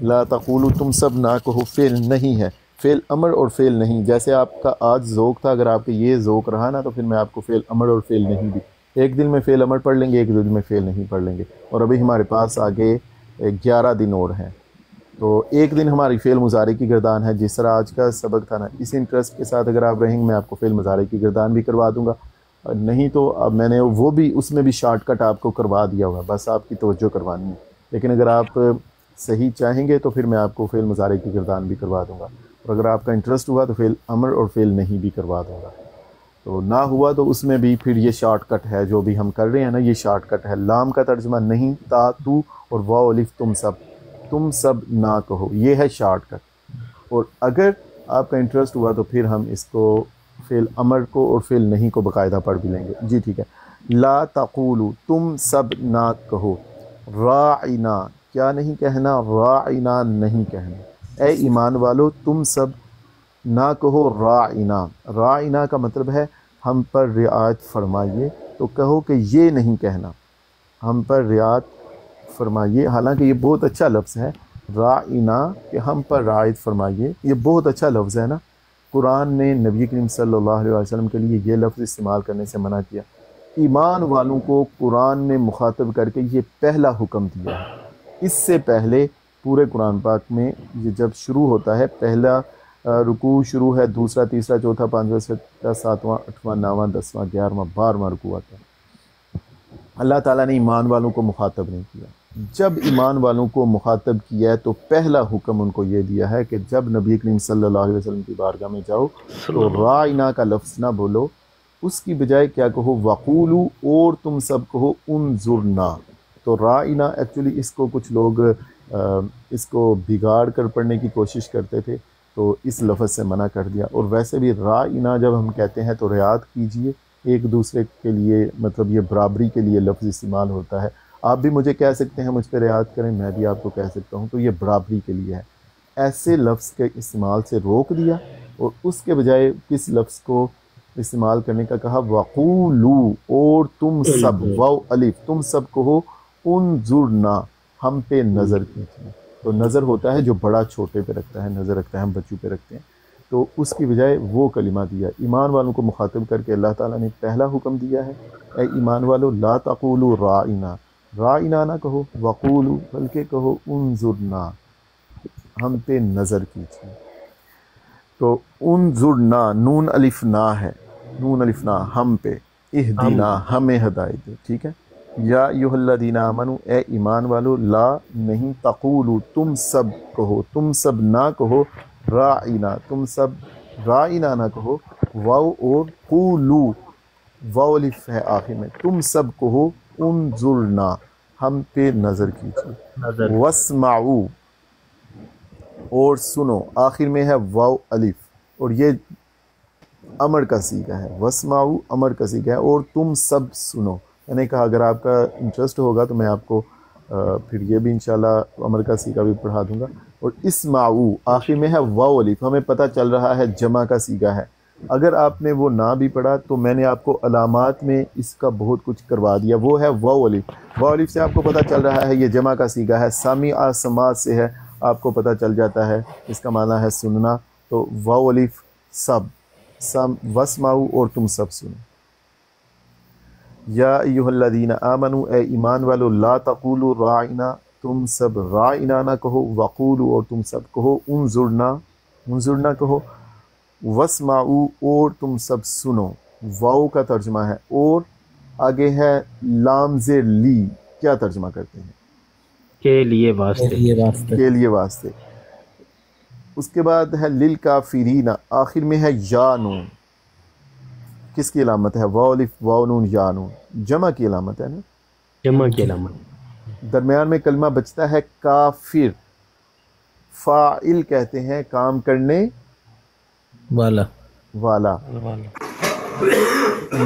لا تقولو تم سب نہ کہو فعل نہیں ہے، فعل امر اور فعل نہیں. جیسے آپ کا آج ذوق تھا، اگر آپ کا یہ ذوق رہا نا تو پھر میں آپ کو فعل امر اور فعل نہیں بھی ایک دن میں فعل امر پڑھ لیں گے، ایک دن میں فعل نہیں پڑھ لیں گے. اور ابھی ہمارے پاس آگے 11 دن اور ہیں، تو ایک دن ہماری فعل مضارع کی گردان ہے. جس طرح آج کا سبق تھا نا، اس انٹرسٹ کے ساتھ اگر آپ رہیں گے میں آپ کو فعل مضارع کی گردان بھی کروا دوں گا. نہیں تو اب میں نے وہ بھی اس میں بھی شارٹ کٹ آپ کو کروا دیا ہوا، بس آپ کی توجہ کروانی ہے. لیکن اگر آپ صحیح چاہیں گے تو پھر میں آپ کو فعل مضارع کی گردان بھی کروا دوں گا، اور اگر آپ کا انٹرسٹ ہوا تو فعل امر اور فعل نہیں بھی کروا دوں گا. تو نہ ہوا تو اس میں بھی پھر یہ شارٹ کٹ ہے جو بھی ہم کر رہے ہیں نا، یہ شارٹ کٹ ہے. لام کا ترجمہ نہیں، تا تو اور واو الف تم سب نہ کہو، یہ ہے شارٹ کٹ. اور اگر آپ کا انٹرسٹ ہوا تو پھر ہم اس کو فعل امر کو اور فعل نہیں کو باقاعدہ پڑھ بھی لیں گے. جی ٹھیک ہے. لا تقولو تم سب نہ کہو، راعنا کیا نہیں کہنا، راعنا نہیں کہنا. اے ایمان والو تم سب نہ کہو راعنا. راعنا کا مطلب ہے ہم پر رعایت فرمائیے، تو کہو کہ یہ نہیں کہنا ہم پر رعایت فرمائیے. حالانکہ یہ بہت اچھا لفظ ہے راعنا، کہ ہم پر رعایت فرمائیے، یہ بہت اچھا لفظ ہے نا. قرآن نے نبی کریم صلی اللہ علیہ وسلم کے لیے یہ لفظ استعمال کرنے سے منع کیا. ایمان والوں کو قرآن نے مخاطب کر کے یہ پہلا حکم دیا ہے. اس سے پہلے پورے قرآن پاک میں یہ جب شروع ہوتا ہے، پہلا رکوع شروع ہے، دوسرا تیسرا چوتھا پانچواں چھٹا ساتواں آٹھواں نواں 10واں 11واں 12واں رکوع آتا ہے. اللہ تعالیٰ نے ایمان والوں کو مخاطب نہیں کیا. جب ایمان والوں کو مخاطب کیا ہے تو پہلا حکم ان کو یہ دیا ہے کہ جب نبی کریم صلی اللہ علیہ وسلم کی بارگاہ میں جاؤ تو راعنا کا لفظ نہ بولو، اس کی بجائے کیا کہو، وقولو اور تم سب کہو انظرنا. تو راعنا ایکچولی اس کو کچھ لوگ اس کو بگاڑ کر پڑھنے کی کوشش کرتے تھے، تو اس لفظ سے منع کر دیا. اور ویسے بھی راعنا جب ہم کہتے ہیں تو رعایت کیجئے ایک دوسرے کے لیے، مطلب یہ برابری کے لیے لفظ استعمال ہوتا ہے. آپ بھی مجھے کہہ سکتے ہیں مجھ پہ رعایت کریں، میں بھی آپ کو کہہ سکتا ہوں، تو یہ برابری کے لیے ہے. ایسے لفظ کے استعمال سے روک دیا اور اس کے بجائے کس لفظ کو استعمال کرنے کا کہا، وقولو اور تم سب، واو الف تم سب کہو، انظرنا ہم پہ نظر کیجیے. تو نظر ہوتا ہے جو بڑا چھوٹے پہ رکھتا ہے، نظر رکھتا ہے ہم بچوں پہ رکھتے ہیں، تو اس کی بجائے وہ کلمہ دیا. ایمان والوں کو مخاطب کر کے اللہ تعالیٰ نے پہلا حکم دیا ہے، اے ایمان والو لا تقولوا راعنا، راعنا نہ کہو، وقولو بلکہ کہو انظرنا ہم پہ نظر کیجیے. تو انظرنا نون الف نا ہے، نون الف نا ہم پہ، اہدینا ہمیں ہدایت دے. ٹھیک ہے. یا ایھا آمنو اے ایمان والو لا نہیں تقولو تم سب کہو، تم سب نہ کہو راعینا، تم سب راعینا نہ کہو، واو اور قولو واو الف ہے آخر میں، تم سب کہو انظرنا ہم پہ نظر کیجیے، واسمعو اور سنو، آخر میں ہے واو الف اور یہ امر کا صیغہ ہے، واسمعو امر کا صیغہ ہے، اور تم سب سنو۔ میں نے کہا اگر آپ کا انٹرسٹ ہوگا تو میں آپ کو پھر یہ بھی انشاءاللہ امر کا صیغہ بھی پڑھا دوں گا۔ اور اسمعو آخر میں ہے واو الف، ہمیں پتہ چل رہا ہے جمع کا صیغہ ہے۔ اگر آپ نے وہ نہ بھی پڑھا تو میں نے آپ کو علامات میں اس کا بہت کچھ کروا دیا، وہ ہے واو الف۔ واو الف سے آپ کو پتہ چل رہا ہے یہ جمع کا صیغہ ہے، سامع سماع سے ہے آپ کو پتہ چل جاتا ہے اس کا معنی ہے سننا، تو واو الف سب واسمعوا اور تم سب سنو۔ یا ایھا الذین آمنوا اے ایمان والو لا تقولوا راعنا تم سب راعنا نہ کہو، وقولوا اور تم سب کہو انظرنا کہو، واسمعوا اور تم سب سنو، واو کا ترجمہ ہے، اور آگے ہے لام زیر لی، کیا ترجمہ کرتے ہیں؟ کے لیے واسطے، کے لیے واسطے۔ اس کے بعد ہے للکافرین، آخر میں ہے یا نون، کس کی علامت ہے؟ واو الف واو نون یا نون، جمع کی علامت ہے نا، جمع کی علامت۔ درمیان میں کلمہ بچتا ہے کافر، فاعل کہتے ہیں کام کرنے والا،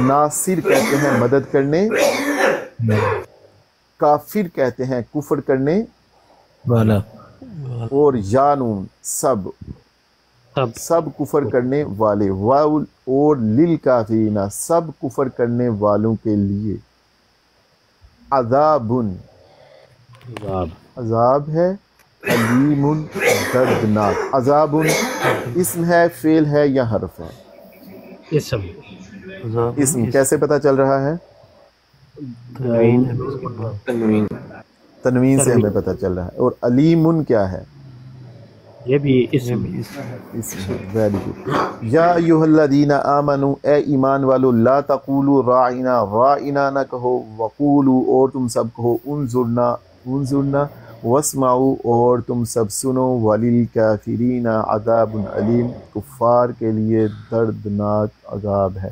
ناصر کہتے ہیں مدد کرنے، کافر کہتے ہیں کفر کرنے والا، اور یا نون سب کفر کرنے والے، واو اور للکافرین سب کفر کرنے والوں کے لیے، عذاب ہے، علیم دردناک۔ عذاب اسم ہے، فعل ہے یا حرف ہے؟ اسم کیسے پتہ چل رہا ہے؟ تنوین سے ہمیں پتہ چل رہا ہے، اور علیم کیا ہے؟ یہ بھی اسم ویری گڈ۔ یا ایھا الذین آمنوا اے ایمان والو لا تقولوا راعنا نہ کہو، وقولوا اور تم سب کہو انظرنا، واسمعوا اور تم سب سنو، وللکافرین عذاب علیم کفار کے لیے دردناک عذاب ہے۔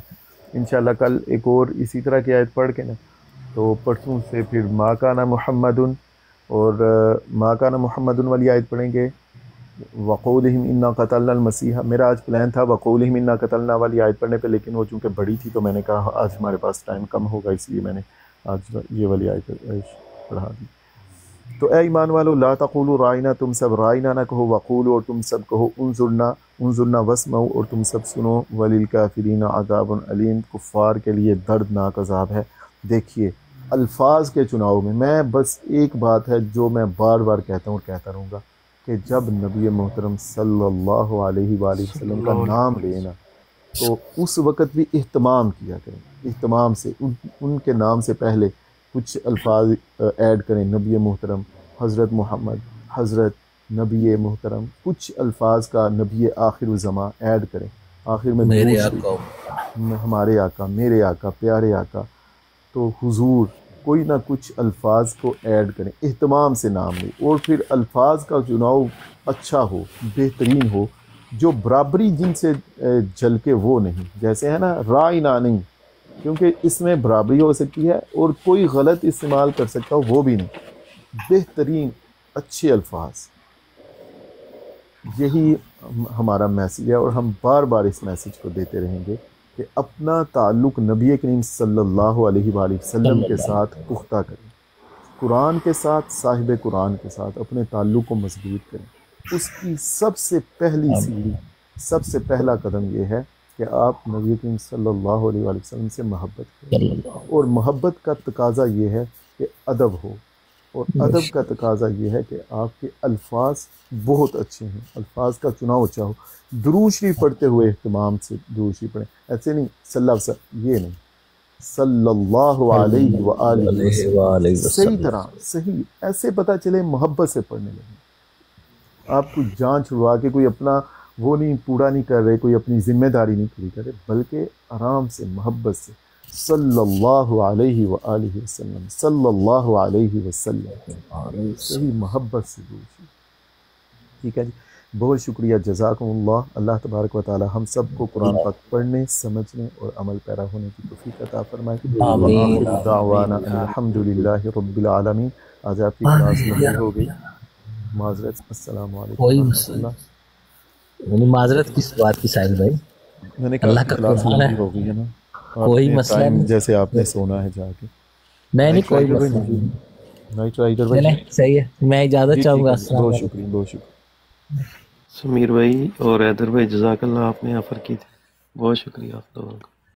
انشاءاللہ کل ایک اور اسی طرح کی آیت پڑھ کے نا، تو پرسوں سے پھر ما کان محمد اور ما کان محمد والی آیت پڑھیں گے، وقولہم انا قتلنا المسیح۔ میرا آج پلان تھا وقولہم انا قتلنا والی آیت پڑھنے پہ، لیکن وہ چونکہ بڑی تھی تو میں نے کہا آج ہمارے پاس ٹائم کم ہوگا، اس لیے میں نے آج یہ والی آیت پڑھا دی۔ تو اے ایمان والو لا تقولوا راعنا تم سب راعنا نہ کہو، وقولوا اور تم سب کہو انظرنا واسمعوا اور تم سب سنو، وللکافرین عذاب علیم کفار کے لیے دردناک عذاب ہے۔ دیکھیے الفاظ کے چناؤ میں بس ایک بات ہے جو میں بار بار کہتا ہوں اور کہتا رہوں گا، کہ جب نبی محترم صلی اللہ علیہ وآلہ وسلم کا نام لینا تو اس وقت بھی اہتمام کیا کریں، اہتمام سے ان کے نام سے پہلے کچھ الفاظ ایڈ کریں، نبی محترم، حضرت محمد، حضرت نبی محترم، کچھ الفاظ کا نبی آخر الزماں ایڈ کریں، آخر میں میرے آقا، ہمارے آقا، میرے آقا، پیارے آقا، تو حضور، کوئی نہ کچھ الفاظ کو ایڈ کریں، اہتمام سے نام لیں، اور پھر الفاظ کا چناؤ اچھا ہو، بہترین ہو، جو برابری جن سے جھلکے وہ نہیں، جیسے ہے نا راعنا نہیں، کیونکہ اس میں برابری ہو سکتی ہے اور کوئی غلط استعمال کر سکتا ہو، وہ بھی نہیں، بہترین اچھے الفاظ، یہی ہمارا میسیج ہے، اور ہم بار بار اس میسیج کو دیتے رہیں گے کہ اپنا تعلق نبی کریم صلی اللہ علیہ وآلہ وسلم کے ساتھ پختہ کریں، قرآن کے ساتھ، صاحب قرآن کے ساتھ اپنے تعلق کو مضبوط کریں۔ اس کی سب سے پہلی سیڑھی، سب سے پہلا قدم یہ ہے کہ آپ نبی کریم صلی اللہ علیہ وآلہ وسلم سے محبت کریں، اور محبت کا تقاضا یہ ہے کہ ادب ہو، اور ادب کا تقاضا یہ ہے کہ آپ کے الفاظ بہت اچھے ہیں، الفاظ کا چناؤ اچھا ہو، درود شریف پڑھتے ہوئے اہتمام سے درود شریف پڑھیں، ایسے نہیں صلی اللہ علیہ وسلم، یہ نہیں، صلی اللہ علیہ وآلہ وسلم، صحیح طرح صحیح، ایسے پتہ چلے محبت سے پڑھنے لگیں، آپ کو جان چھڑوا کے کوئی اپنا وہ نہیں پورا نہیں کر رہے، کوئی اپنی ذمہ داری نہیں پوری کر رہے، بلکہ آرام سے محبت سے صلی اللہ علیہ وآلہ وسلم، صلی اللہ علیہ وسلم، صحیح محبت سے بولیں۔ ٹھیک ہے جی، بہت شکریہ، جزاکم اللہ۔ اللہ تبارک و تعالی ہم سب کو قرآن پاک پڑھنے، سمجھنے اور عمل پیرا ہونے کی توفیق عطا فرمائے۔ آمین۔ وآخر دعوانا ان الحمدللہ رب العالمین۔ آج آپ کی کلاس لمبی ہو گئی، معذرت۔ السلام علیکم کوئی ورحمۃ مسئلہ اللہ۔ نہیں، معذرت کس بات کی ساحل بھائی؟ میں نے کہا اللہ کہ کا کلاس قرآن لمبی ہے، ہو گئی ہے نا، کوئی آپ نے مسئلہ ٹائم نہیں۔ جیسے آپ نے سونا ہے جا کے۔ نہیں کوئی نائٹ رائڈر مسئلہ بھائی، نہیں، نائٹ رائڈر بھائی، چلیں صحیح ہے، میں اجازت جی چاہوں ٹھیک گا۔ ہے، السلام بہت علیکم۔ شکریہ، بہت شکریہ۔ سمیر بھائی اور حیدر بھائی، جزاک اللہ، آپ نے آفر کی تھی، بہت شکریہ آپ لوگوں کا۔